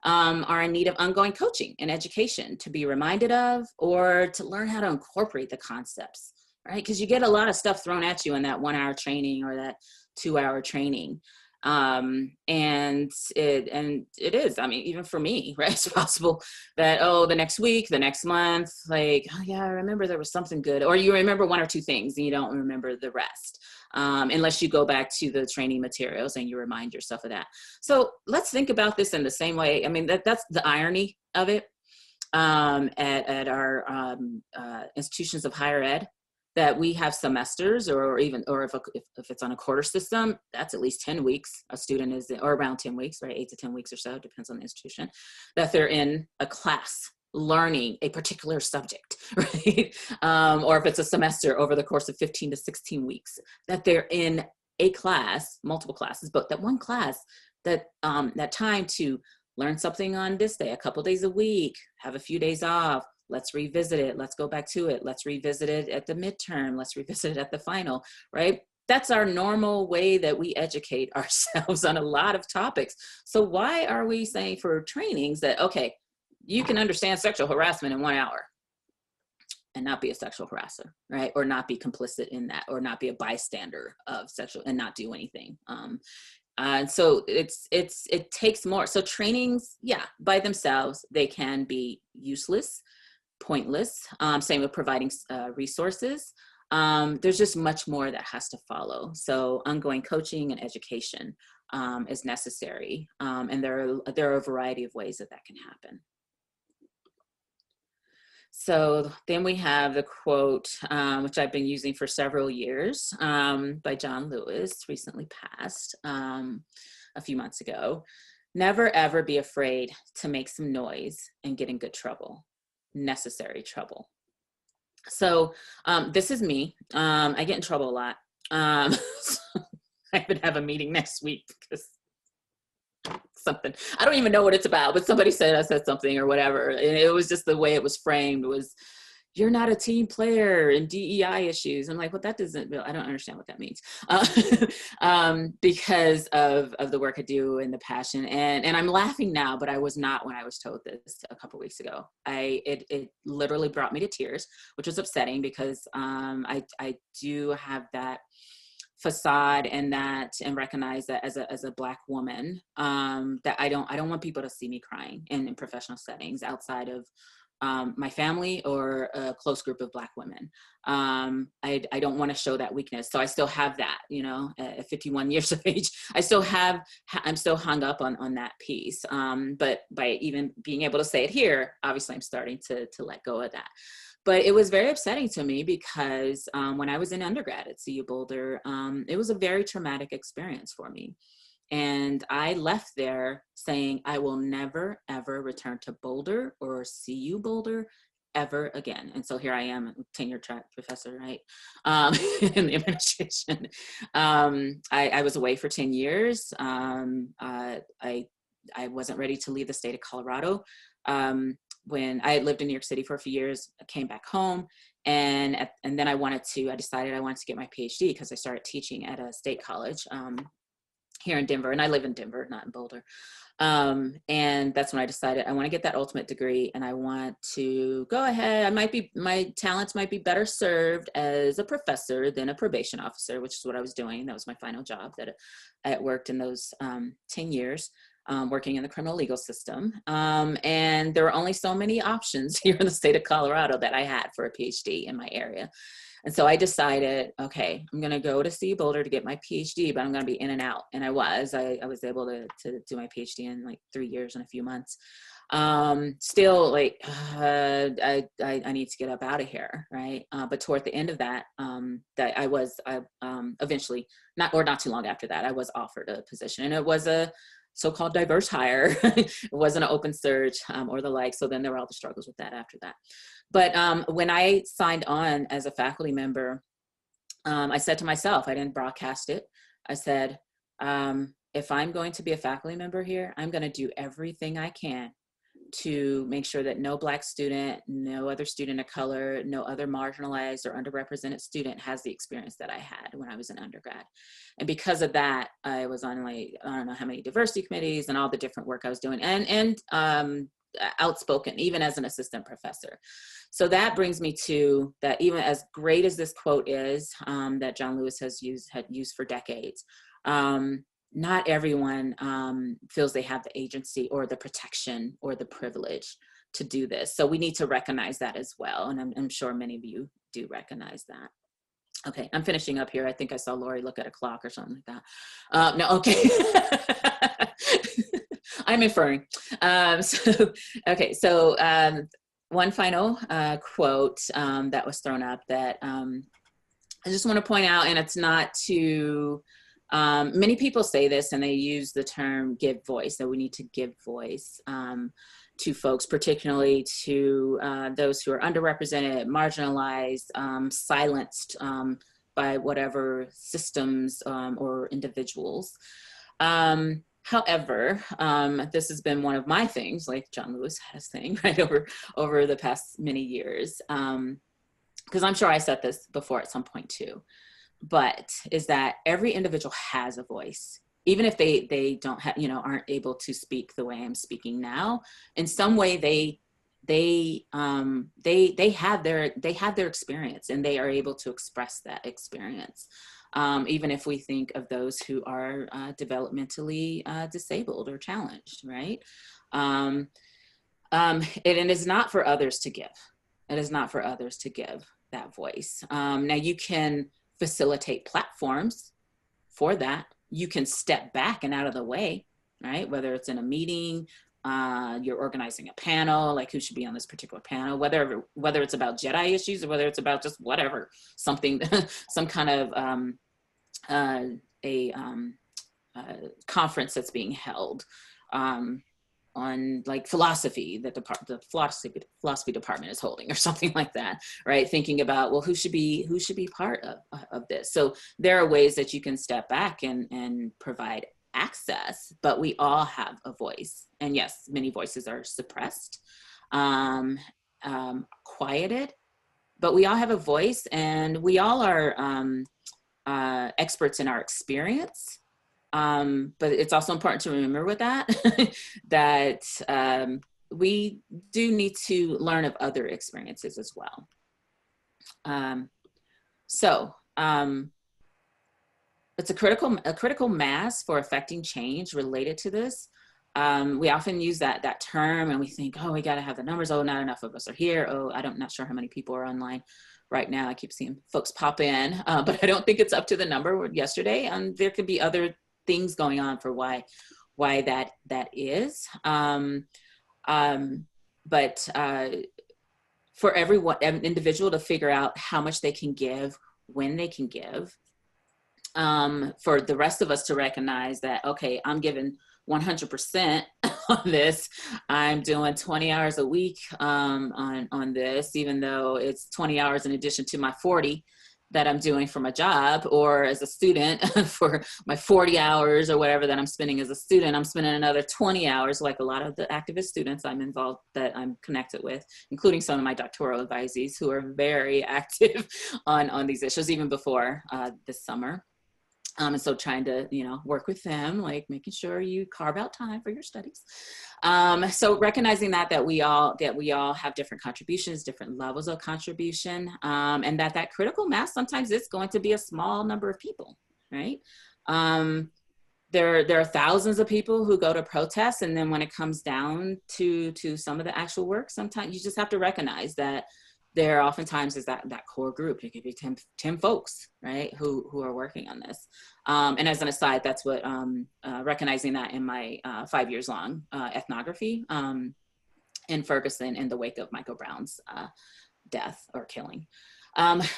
are in need of ongoing coaching and education to be reminded of or to learn how to incorporate the concepts, right? Because you get a lot of stuff thrown at you in that 1 hour training or that 2 hour training. And it is, I mean, even for me, right, it's possible that, oh, the next week, the next month, like, oh yeah, I remember there was something good, or you remember 1 or 2 things and you don't remember the rest, unless you go back to the training materials and you remind yourself of that. So let's think about this in the same way. I mean, that's the irony of it, at our institutions of higher ed, that we have semesters, or if it's on a quarter system, that's at least 10 weeks. A student is, or around 10 weeks, right? 8 to 10 weeks or so, depends on the institution, that they're in a class learning a particular subject, right? Or if it's a semester over the course of 15 to 16 weeks, that they're in a class, multiple classes, but that one class, that time to learn something on this day, a couple days a week, have a few days off. Let's revisit it. Let's go back to it. Let's revisit it at the midterm. Let's revisit it at the final, right? That's our normal way that we educate ourselves on a lot of topics. So why are we saying for trainings that, okay, you can understand sexual harassment in 1 hour and not be a sexual harasser, right? Or not be complicit in that, or not be a bystander of sexual and not do anything. And so it takes more. So trainings, yeah, by themselves, they can be useless, pointless. Same with providing resources. There's just much more that has to follow. So ongoing coaching and education is necessary. And there are a variety of ways that can happen. So then we have the quote, which I've been using for several years, by John Lewis, recently passed a few months ago. Never ever be afraid to make some noise and get in good trouble, necessary trouble. So this is me. I get in trouble a lot. So I would have a meeting next week because something, I don't even know what it's about, but somebody said I said something or whatever. And it was just the way it was framed was, you're not a team player in DEI issues. I'm like, well, that doesn't, I don't understand what that means. Because of the work I do and the passion. And I'm laughing now, but I was not when I was told this a couple of weeks ago. It literally brought me to tears, which was upsetting because I do have that facade and recognize that as a Black woman, that I don't want people to see me crying in professional settings outside of my family or a close group of Black women. I don't want to show that weakness. So I still have that, you know, at 51 years of age, I'm still hung up on that piece. But by even being able to say it here, obviously I'm starting to let go of that. But it was very upsetting to me because when I was in undergrad at CU Boulder, it was a very traumatic experience for me. And I left there saying, I will never, ever return to Boulder or CU Boulder ever again. And so here I am, a tenure track professor, right? In the administration. I was away for 10 years. I wasn't ready to leave the state of Colorado. When I had lived in New York City for a few years, I came back home, and then I decided I wanted to get my PhD because I started teaching at a state college here in Denver, and I live in Denver, not in Boulder. And that's when I decided I want to get that ultimate degree, and I want to go ahead. My talents might be better served as a professor than a probation officer, which is what I was doing. That was my final job that I worked in those 10 years. Working in the criminal legal system. And there were only so many options here in the state of Colorado that I had for a PhD in my area. And so I decided, okay, I'm going to go to CU Boulder to get my PhD, but I'm going to be in and out. And I was able to do my PhD in like 3 years and a few months. Still like, I need to get up out of here. Right. But toward the end of that, eventually not too long after that, I was offered a position, and it was a so-called diverse hire. It wasn't an open search or the like. So then there were all the struggles with that after that. But when I signed on as a faculty member, I said to myself, I didn't broadcast it. I said, if I'm going to be a faculty member here, I'm going to do everything I can to make sure that no Black student, no other student of color, no other marginalized or underrepresented student has the experience that I had when I was an undergrad. And because of that, I was on like, I don't know how many diversity committees and all the different work I was doing, and outspoken, even as an assistant professor. So that brings me to that, even as great as this quote is, that John Lewis had used for decades, not everyone feels they have the agency or the protection or the privilege to do this. So we need to recognize that as well. And I'm sure many of you do recognize that. Okay, I'm finishing up here. I think I saw Lori look at a clock or something like that. No, okay. I'm inferring. So one final quote that was thrown up that I just want to point out, and it's not to, many people say this and they use the term give voice, that we need to give voice to folks, particularly to those who are underrepresented, marginalized, silenced by whatever systems or individuals. However, this has been one of my things, like John Lewis had his thing, right, over the past many years, because I'm sure I said this before at some point too, but is that every individual has a voice. Even if they don't have, aren't able to speak the way I'm speaking now, in some way they have their experience, and they are able to express that experience. Even if we think of those who are developmentally disabled or challenged, right? It is not for others to give. It is not for others to give that voice. Now you can facilitate platforms for that. You can step back and out of the way, right? Whether it's in a meeting, you're organizing a panel, like who should be on this particular panel, whether it's about Jedi issues or whether it's about just whatever, something, some kind of conference that's being held on like philosophy that the philosophy department is holding or something like that, right? Thinking about, well, who should be part of this? So there are ways that you can step back and provide access, but we all have a voice. And yes, many voices are suppressed, quieted, but we all have a voice, and we all are experts in our experience. But it's also important to remember with that, that we do need to learn of other experiences as well. It's a critical mass for affecting change related to this. We often use that term, and we think, oh, we got to have the numbers. Oh, not enough of us are here. Oh, I'm not sure how many people are online right now. I keep seeing folks pop in, but I don't think it's up to the number yesterday. And there could be other things going on for why that is. But for an individual to figure out how much they can give, when they can give, for the rest of us to recognize that, okay, I'm giving 100% on this. I'm doing 20 hours a week on this, even though it's 20 hours in addition to my 40 that I'm doing for my job, or as a student for my 40 hours or whatever that I'm spending as a student. I'm spending another 20 hours, like a lot of the activist students that I'm connected with, including some of my doctoral advisees who are very active on these issues, even before this summer. And so trying to, work with them, like making sure you carve out time for your studies. So recognizing that we all have different contributions, different levels of contribution, and that critical mass sometimes is going to be a small number of people, right? There are thousands of people who go to protests, and then when it comes down to some of the actual work, sometimes you just have to recognize that there oftentimes is that core group. It could be 10 folks, right, who are working on this. And as an aside, that's what recognizing that in my 5 years long ethnography in Ferguson in the wake of Michael Brown's death or killing.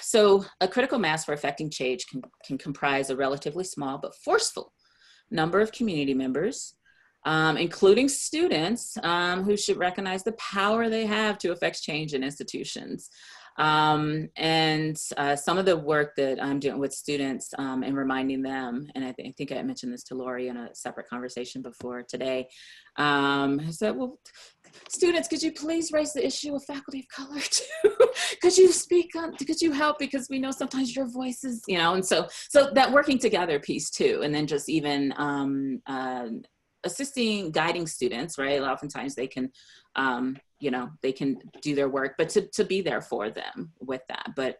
So a critical mass for affecting change can comprise a relatively small but forceful number of community members, including students who should recognize the power they have to affect change in institutions. And some of the work that I'm doing with students and reminding them, and I think I mentioned this to Lori in a separate conversation before today, is that, well, students, could you please raise the issue of faculty of color too? Could you speak on, could you help? Because we know sometimes your voices, and so that working together piece too, and then just even assisting, guiding students, right? Oftentimes they can, they can do their work, but to be there for them with that. But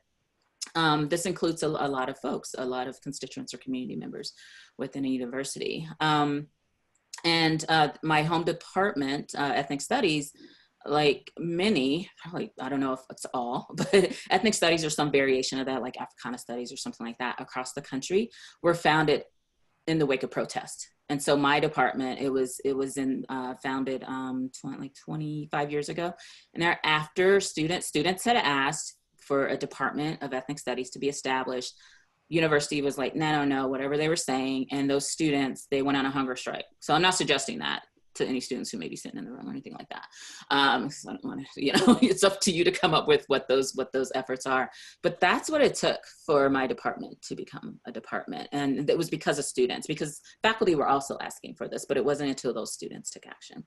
this includes a lot of folks, a lot of constituents or community members within a university. And my home department, ethnic studies, like many, probably, I don't know if it's all, but ethnic studies or some variation of that, like Africana studies or something like that across the country, were founded in the wake of protest. And so my department, it was founded like 25 years ago. And thereafter, students had asked for a department of ethnic studies to be established. University was like, no, whatever they were saying. And those students, they went on a hunger strike. So I'm not suggesting that to any students who may be sitting in the room or anything like that. So I don't want to, it's up to you to come up with what those efforts are. But that's what it took for my department to become a department. And it was because of students, because faculty were also asking for this, but it wasn't until those students took action.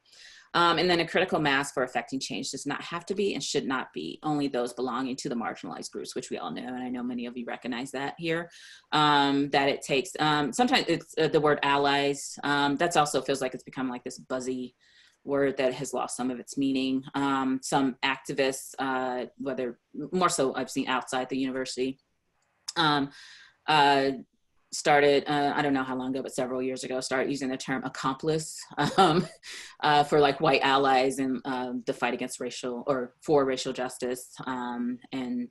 And then a critical mass for affecting change does not have to be and should not be only those belonging to the marginalized groups, which we all know, and I know many of you recognize that here, that it takes, sometimes it's the word allies, that's also feels like it's become like this buzzy word that has lost some of its meaning. Some activists, whether more so I've seen outside the university, started, I don't know how long ago, but several years ago, started using the term accomplice for like white allies in the fight against for racial justice and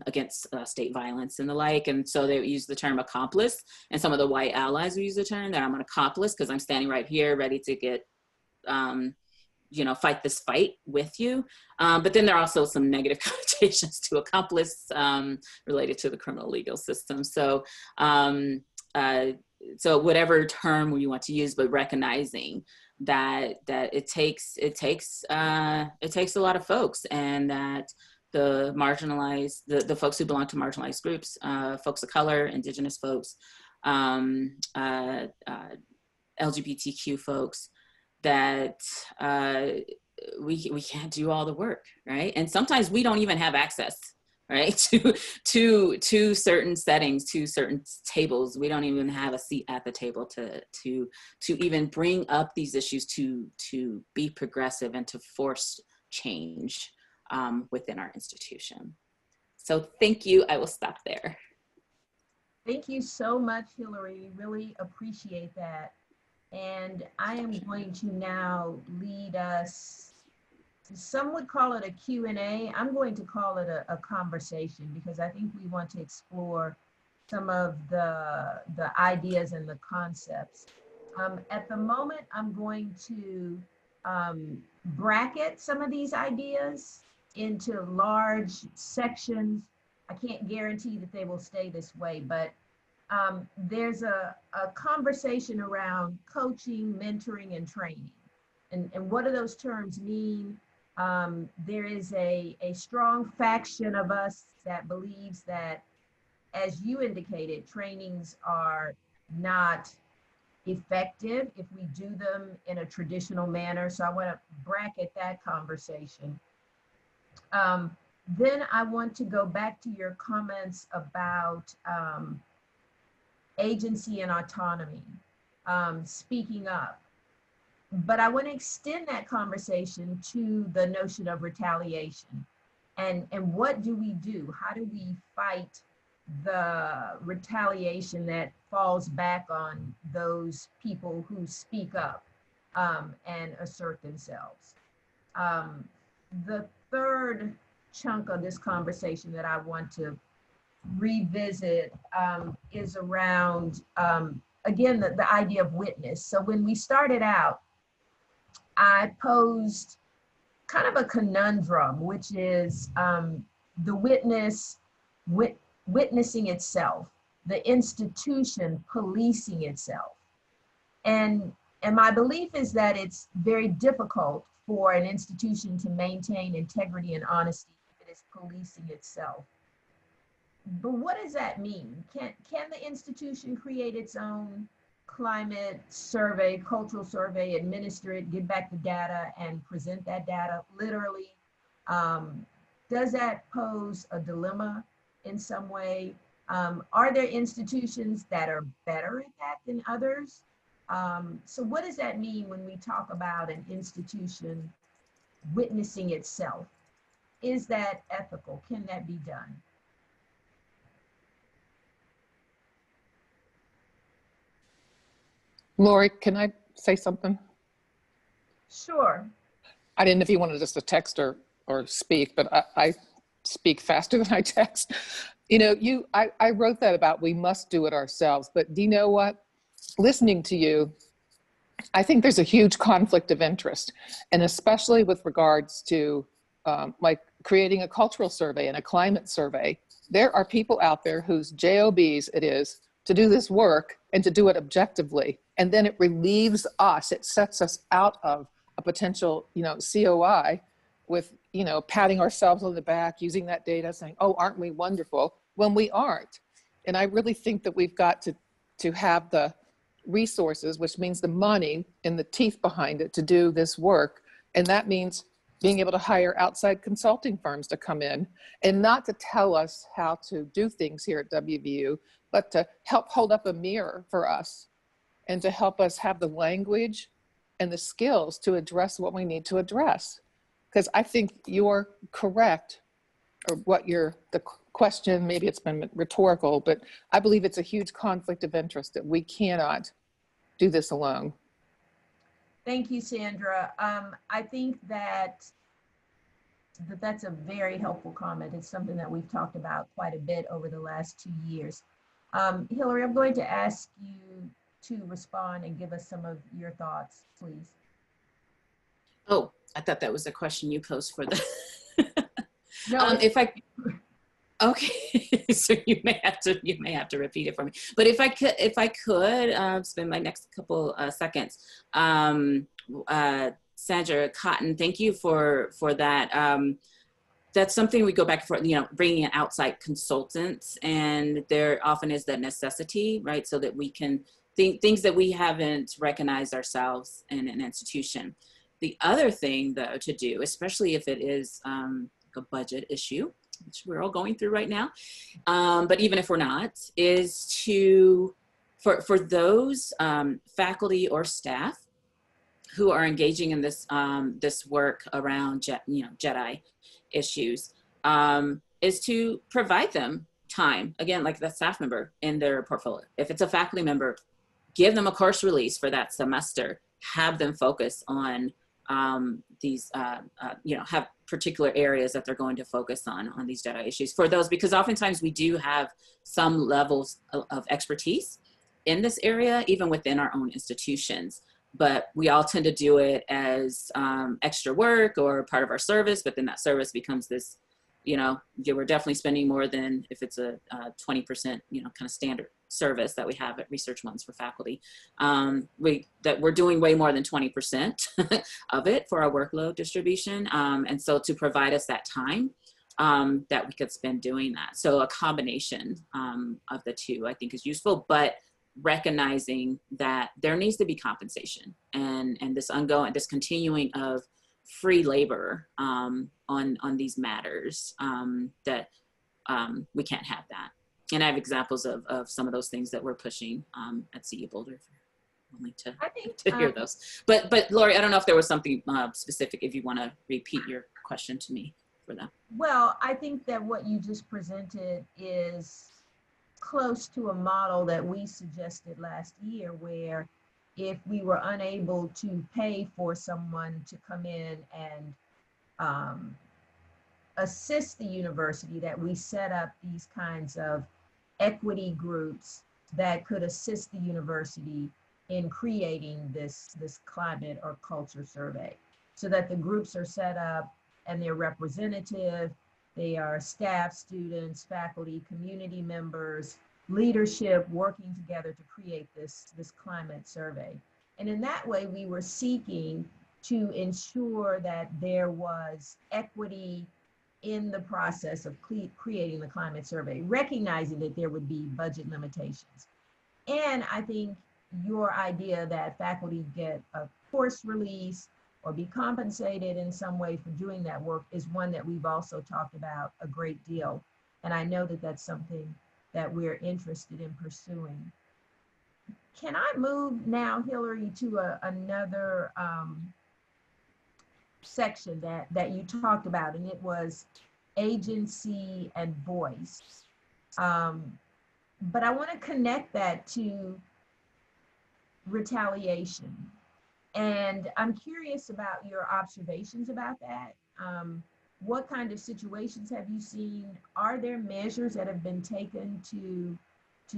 against state violence and the like. And so they use the term accomplice, and some of the white allies will use the term that I'm an accomplice because I'm standing right here ready to get fight this fight with you. But then there are also some negative connotations to accomplice related to the criminal legal system. So, so whatever term you want to use, but recognizing that it takes a lot of folks, and that the marginalized, the folks who belong to marginalized groups, folks of color, Indigenous folks, LGBTQ folks, that we can't do all the work, right? And sometimes we don't even have access, right, to certain settings, to certain tables. We don't even have a seat at the table to even bring up these issues, to be progressive and to force change within our institution. So thank you. I will stop there. Thank you so much, Hillary. Really appreciate that. And I am going to now lead us, some would call it a Q&A. I'm going to call it a conversation, because I think we want to explore some of the ideas and the concepts. At the moment, I'm going to bracket some of these ideas into large sections. I can't guarantee that they will stay this way, but there's a conversation around coaching, mentoring, and training. And what do those terms mean? There is a strong faction of us that believes that, as you indicated, trainings are not effective if we do them in a traditional manner. So I want to bracket that conversation. Then I want to go back to your comments about agency and autonomy, speaking up. But I want to extend that conversation to the notion of retaliation. And what do we do? How do we fight the retaliation that falls back on those people who speak up and assert themselves? The third chunk of this conversation that I want to revisit is around, again, the idea of witness. So when we started out, I posed kind of a conundrum, which is the witnessing itself, the institution policing itself. And my belief is that it's very difficult for an institution to maintain integrity and honesty if it is policing itself. But what does that mean? Can the institution create its own climate survey, cultural survey, administer it, give back the data, and present that data literally? Does that pose a dilemma in some way? Are there institutions that are better at that than others? So what does that mean when we talk about an institution witnessing itself? Is that ethical? Can that be done? Lori, can I say something? Sure. I didn't know if you wanted us to text or speak, but I speak faster than I text. You know, I wrote that about we must do it ourselves, but do you know what? Listening to you, I think there's a huge conflict of interest, and especially with regards to like creating a cultural survey and a climate survey. There are people out there whose jobs it is to do this work and to do it objectively. And then it relieves us, it sets us out of a potential, COI with, patting ourselves on the back, using that data saying, oh, aren't we wonderful, when we aren't. And I really think that we've got to have the resources, which means the money and the teeth behind it to do this work. And that means being able to hire outside consulting firms to come in and not to tell us how to do things here at WVU, but to help hold up a mirror for us and to help us have the language and the skills to address what we need to address. Because I think you're correct, or the question, maybe it's been rhetorical, but I believe it's a huge conflict of interest that we cannot do this alone. Thank you, Sandra. I think that's a very helpful comment. It's something that we've talked about quite a bit over the last 2 years. Hillary, I'm going to ask you to respond and give us some of your thoughts, please. Oh, I thought that was a question you posed for the. No, Okay, so you may have to repeat it for me. But if I could spend my next couple seconds, Sandra Cotton, thank you for that. That's something we go back for, bringing in outside consultants, and there often is that necessity, right? So that we can think things that we haven't recognized ourselves in an institution. The other thing though to do, especially if it is a budget issue, which we're all going through right now, but even if we're not, is for those faculty or staff who are engaging in this this work around JEDI issues, is to provide them time, again, like the staff member in their portfolio. If it's a faculty member, give them a course release for that semester, have them focus on these, have particular areas that they're going to focus on these JEDI issues for those, because oftentimes we do have some levels of expertise in this area, even within our own institutions, but we all tend to do it as extra work or part of our service, but then that service becomes this, we're definitely spending more than if it's a 20%, kind of standard service that we have at Research Ones for faculty. We're doing way more than 20% of it for our workload distribution. And so to provide us that time that we could spend doing that. So a combination of the two, I think, is useful, but recognizing that there needs to be compensation and this continuing of free labor on these matters, that we can't have that. And I have examples of some of those things that we're pushing at CU Boulder. If you're willing I think to hear those. But Lori, I don't know if there was something specific, if you want to repeat your question to me for that. Well, I think that what you just presented is close to a model that we suggested last year, where if we were unable to pay for someone to come in and assist the university, that we set up these kinds of equity groups that could assist the university in creating this climate or culture survey, so that the groups are set up and they're representative. They are staff, students, faculty, community members, leadership working together to create this climate survey. And in that way, we were seeking to ensure that there was equity in the process of creating the climate survey, recognizing that there would be budget limitations. And I think your idea that faculty get a course release or be compensated in some way for doing that work is one that we've also talked about a great deal. And I know that that's something that we're interested in pursuing. Can I move now, Hillary, to another section that you talked about, and it was agency and voice. But I want to connect that to retaliation. And I'm curious about your observations about that. What kind of situations have you seen? Are there measures that have been taken to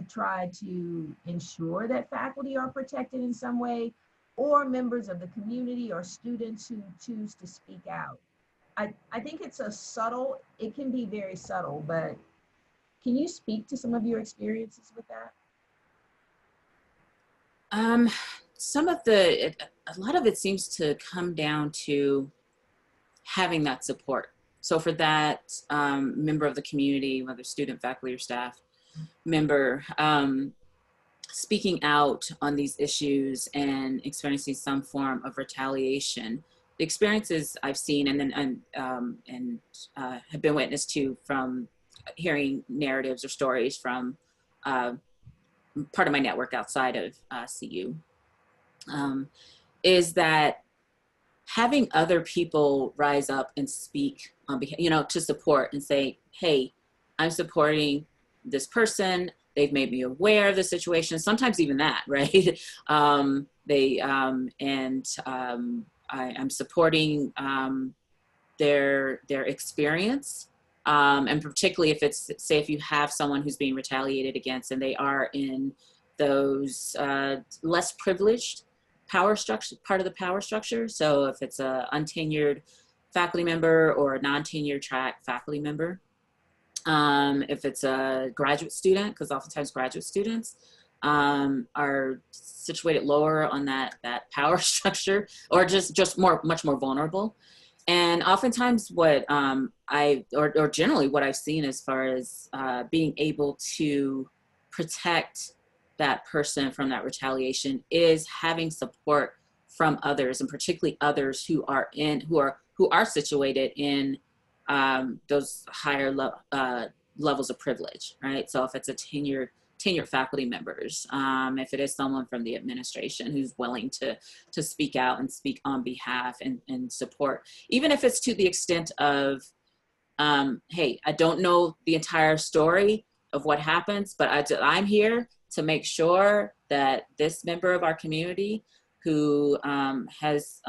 try to ensure that faculty are protected in some way, or members of the community or students who choose to speak out? I think it's it can be very subtle, but can you speak to some of your experiences with that? A lot of it seems to come down to having that support. So for that member of the community, whether student, faculty, or staff member, speaking out on these issues and experiencing some form of retaliation, the experiences I've seen and have been witness to from hearing narratives or stories from part of my network outside of CU, is that having other people rise up and speak on behalf, to support and say, hey, I'm supporting this person. They've made me aware of the situation. Sometimes even that, right? I'm supporting their experience. And particularly if it's, say, if you have someone who's being retaliated against and they are in those less privileged power structure, part of the power structure. So if it's a untenured faculty member or a non-tenured track faculty member, if it's a graduate student, because oftentimes graduate students are situated lower on that power structure, or just much more vulnerable. And oftentimes what generally what I've seen as far as being able to protect that person from that retaliation is having support from others, and particularly others who are situated in those higher levels of privilege, right? So if it's a tenured faculty members, if it is someone from the administration who's willing to speak out and speak on behalf and support, even if it's to the extent of, hey, I don't know the entire story of what happens, but I'm here to make sure that this member of our community who has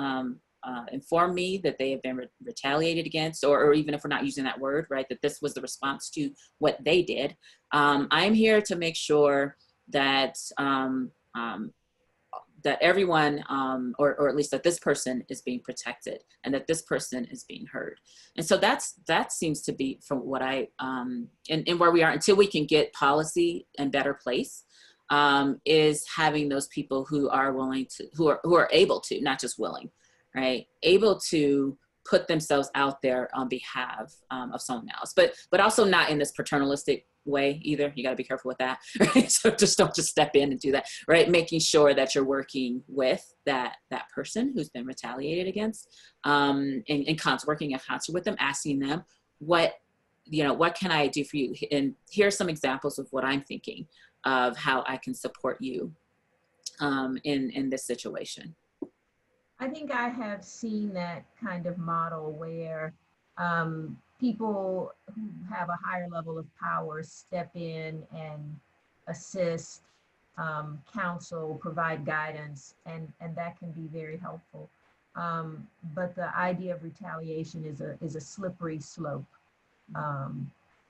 informed me that they have been retaliated against, or even if we're not using that word, right, that this was the response to what they did. I'm here to make sure that that everyone, or at least that this person is being protected and that this person is being heard. And so that seems to be, from what I, and where we are until we can get policy in better place, is having those people who are willing to, who are able to, not just willing, right, able to put themselves out there on behalf of someone else, but also not in this paternalistic way either. You got to be careful with that, right? So don't just step in and do that, right? Making sure that you're working with that person who's been retaliated against, and working in concert with them, asking them what you know, what can I do for you? And here are some examples of what I'm thinking of how I can support you in this situation. I think I have seen that kind of model where people who have a higher level of power step in and assist, counsel, provide guidance, and that can be very helpful. But the idea of retaliation is a slippery slope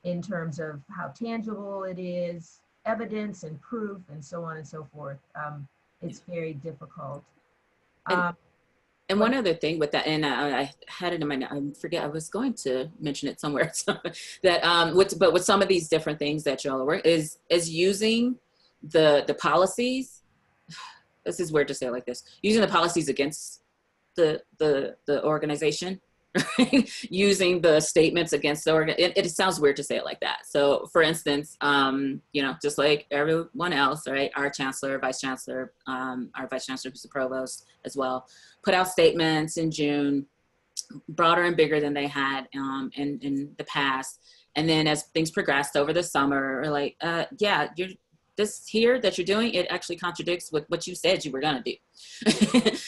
in terms of how tangible it is, evidence and proof, and so on and so forth. It's very difficult. And one other thing with that, and I had it in my, I forget, I was going to mention it somewhere, that with some of these different things that y'all are is using the policies. This is weird to say it like this: using the policies against the organization, right? Using the statements against the it sounds weird to say it like that. So, for instance, you know, just like everyone else, right? Our chancellor, vice chancellor, our vice chancellor, who's the provost as well, put out statements in June, broader and bigger than they had in the past. And then as things progressed over the summer, we're like, yeah, this here that you're doing, it actually contradicts with what you said you were going to do,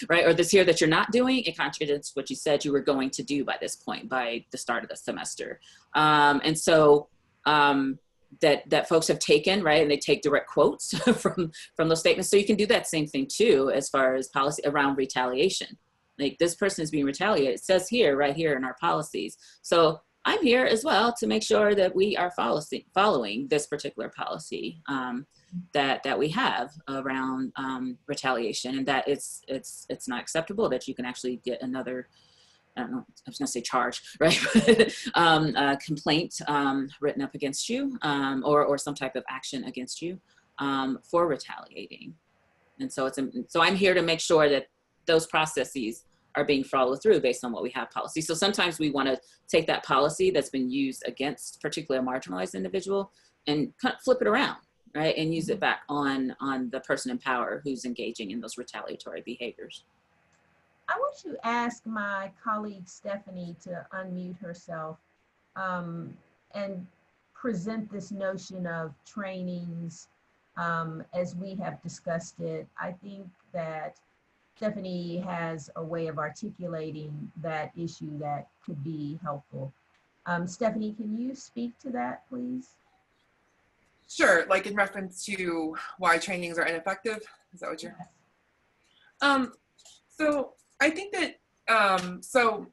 right? Or this here that you're not doing, it contradicts what you said you were going to do by this point, by the start of the semester. And so that folks have taken, right? And they take direct quotes from those statements. So you can do that same thing too, as far as policy around retaliation. Like, this person is being retaliated. It says here, right here in our policies. So I'm here as well to make sure that we are following this particular policy that we have around retaliation, and that it's not acceptable that you can actually get another, I don't know, I was gonna say charge, right? Complaint written up against you, or some type of action against you for retaliating. And so so I'm here to make sure that those processes are being followed through based on what we have policy. So sometimes we want to take that policy that's been used against particularly a marginalized individual and kind of flip it around, right? And use it back on the person in power who's engaging in those retaliatory behaviors. I want to ask my colleague Stephanie to unmute herself and present this notion of trainings as we have discussed it. I think that Stephanie has a way of articulating that issue that could be helpful. Stephanie, can you speak to that, please? Sure, like in reference to why trainings are ineffective? Is that what you're? Yes. So I think that, so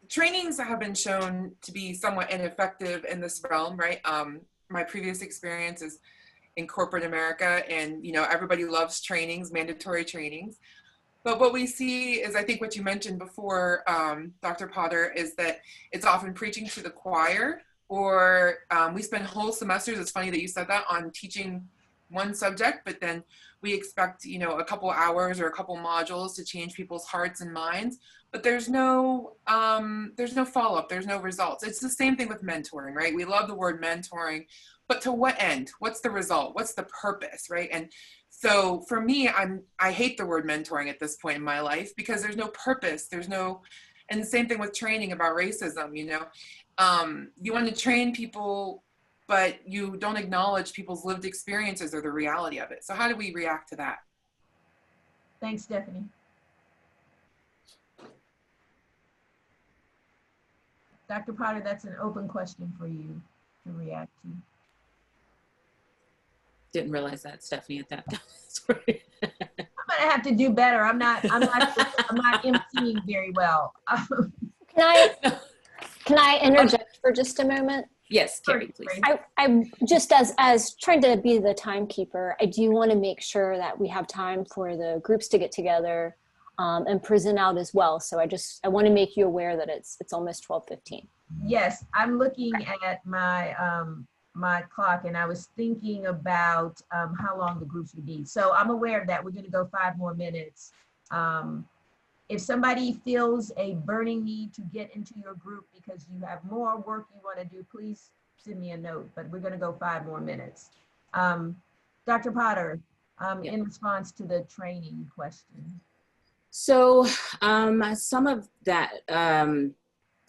trainings have been shown to be somewhat ineffective in this realm, right? My previous experience is in corporate America, and, you know, everybody loves trainings, mandatory trainings. But what we see is, I think what you mentioned before, Dr. Potter, is that it's often preaching to the choir, or we spend whole semesters, it's funny that you said that, on teaching one subject, but then we expect, you know, a couple hours or a couple modules to change people's hearts and minds, but there's no follow-up, there's no results. It's the same thing with mentoring, right? We love the word mentoring, but to what end? What's the result? What's the purpose, right? And so for me, I hate the word mentoring at this point in my life, because there's no purpose, and the same thing with training about racism, you know. You want to train people, but you don't acknowledge people's lived experiences or the reality of it. So how do we react to that? Thanks, Stephanie. Dr. Potter, that's an open question for you to react to. Didn't realize that, Stephanie, at that time. Sorry. I'm gonna have to do better. I'm not emceeing very well. Can I interject for just a moment? Yes, Carrie, please. I'm just as trying to be the timekeeper, I do want to make sure that we have time for the groups to get together and present out as well. So I want to make you aware that it's almost 12:15. Yes, I'm looking at my my clock, and I was thinking about how long the groups would need. So I'm aware of that. We're going to go 5 more minutes. If somebody feels a burning need to get into your group because you have more work you want to do, please send me a note, but we're going to go 5 more minutes. Dr. Potter, in response to the training question. So some of that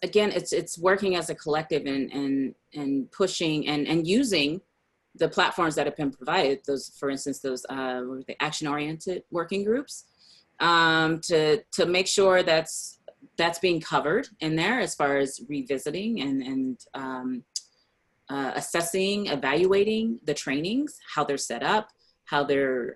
again, it's working as a collective and pushing and using the platforms that have been provided. Those, for instance, those the action-oriented working groups, to make sure that's being covered in there as far as revisiting and assessing, evaluating the trainings, how they're set up, how they're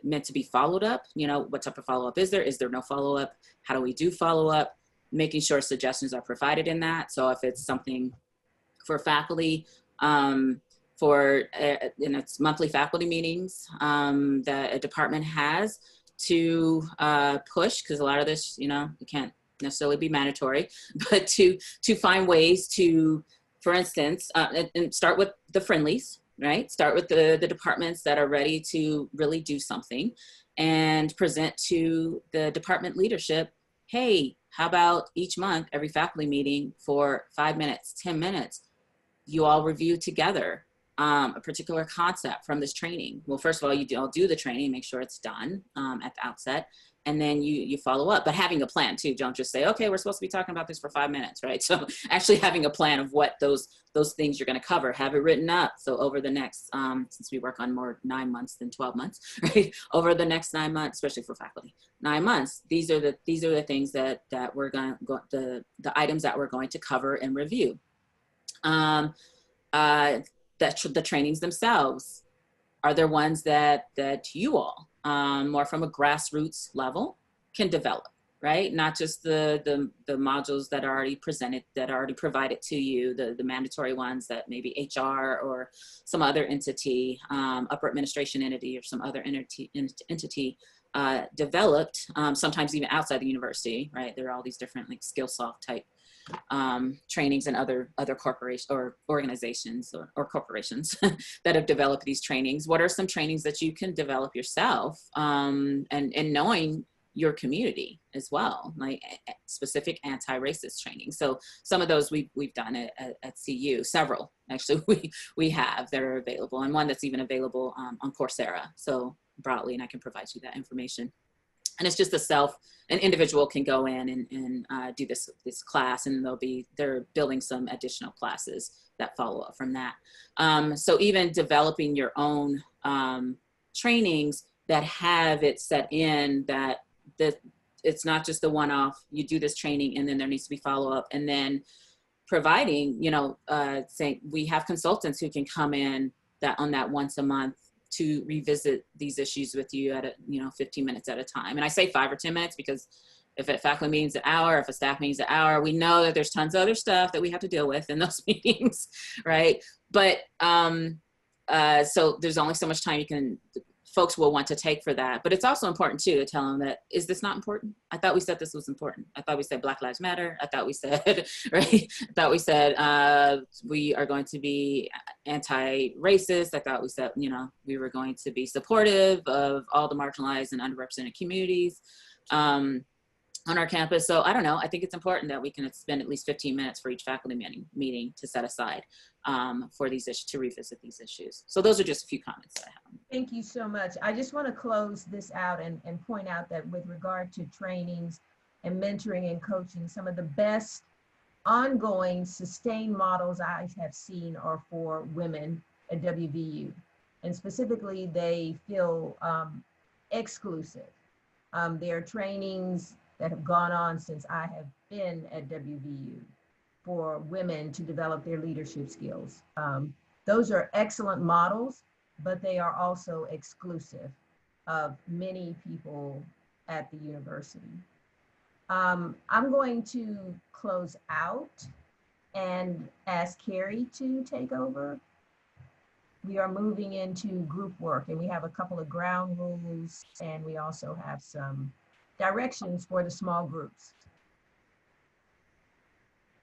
meant to be followed up. You know, what type of follow-up is there? Is there no follow-up? How do we do follow-up? Making sure suggestions are provided in that. So if it's something for faculty, for in its monthly faculty meetings that a department has to push, because a lot of this, you know, it can't necessarily be mandatory, but to find ways to, for instance, and start with the friendlies, right? Start with the departments that are ready to really do something and present to the department leadership, hey, how about each month, every faculty meeting for 5 minutes, 10 minutes, you all review together a particular concept from this training. Well, first of all, you all do the training, make sure it's done at the outset, and then you follow up, but having a plan too. Don't just say, okay, we're supposed to be talking about this for 5 minutes, right? So actually having a plan of what those things you're going to cover, have it written up. So over the next, since we work on more 9 months than 12 months, right? Over the next 9 months, especially for faculty, 9 months, these are the things that we're going to, the items that we're going to cover and review. The trainings themselves, are there ones that you all, more from a grassroots level, can develop, right? Not just the modules that are already presented, that are already provided to you, the mandatory ones that maybe HR or some other entity, upper administration entity or some other entity developed, sometimes even outside the university, right? There are all these different like Skillsoft type trainings and other corporations or organizations or corporations that have developed these trainings. What are some trainings that you can develop yourself, and knowing your community as well, like specific anti-racist training? So some of those we've done at CU, several actually we have that are available, and one that's even available on Coursera, so broadly, and I can provide you that information. And it's just an individual can go in and do this class, and they're building some additional classes that follow up from that. So even developing your own trainings that have it set in that it's not just a one-off, you do this training and then there needs to be follow-up, and then providing, saying we have consultants who can come in on that once a month to revisit these issues with you at 15 minutes at a time. And I say 5 or 10 minutes because if a faculty meeting's an hour, if a staff meeting's an hour, we know that there's tons of other stuff that we have to deal with in those meetings, right? But so there's only so much time folks will want to take for that. But it's also important too to tell them that, is this not important? I thought we said this was important. I thought we said Black Lives Matter. I thought we said, right? I thought we said we are going to be anti-racist. I thought we said, we were going to be supportive of all the marginalized and underrepresented communities on our campus. So I don't know, I think it's important that we can spend at least 15 minutes for each faculty meeting to set aside for these issues, to revisit these issues. So those are just a few comments that I have. Thank you so much. I just want to close this out and point out that with regard to trainings and mentoring and coaching, some of the best ongoing sustained models I have seen are for women at WVU. And specifically, they feel exclusive. There are trainings that have gone on since I have been at WVU for women to develop their leadership skills. Those are excellent models, but they are also exclusive of many people at the university. I'm going to close out and ask Carrie to take over. We are moving into group work, and we have a couple of ground rules, and we also have some directions for the small groups.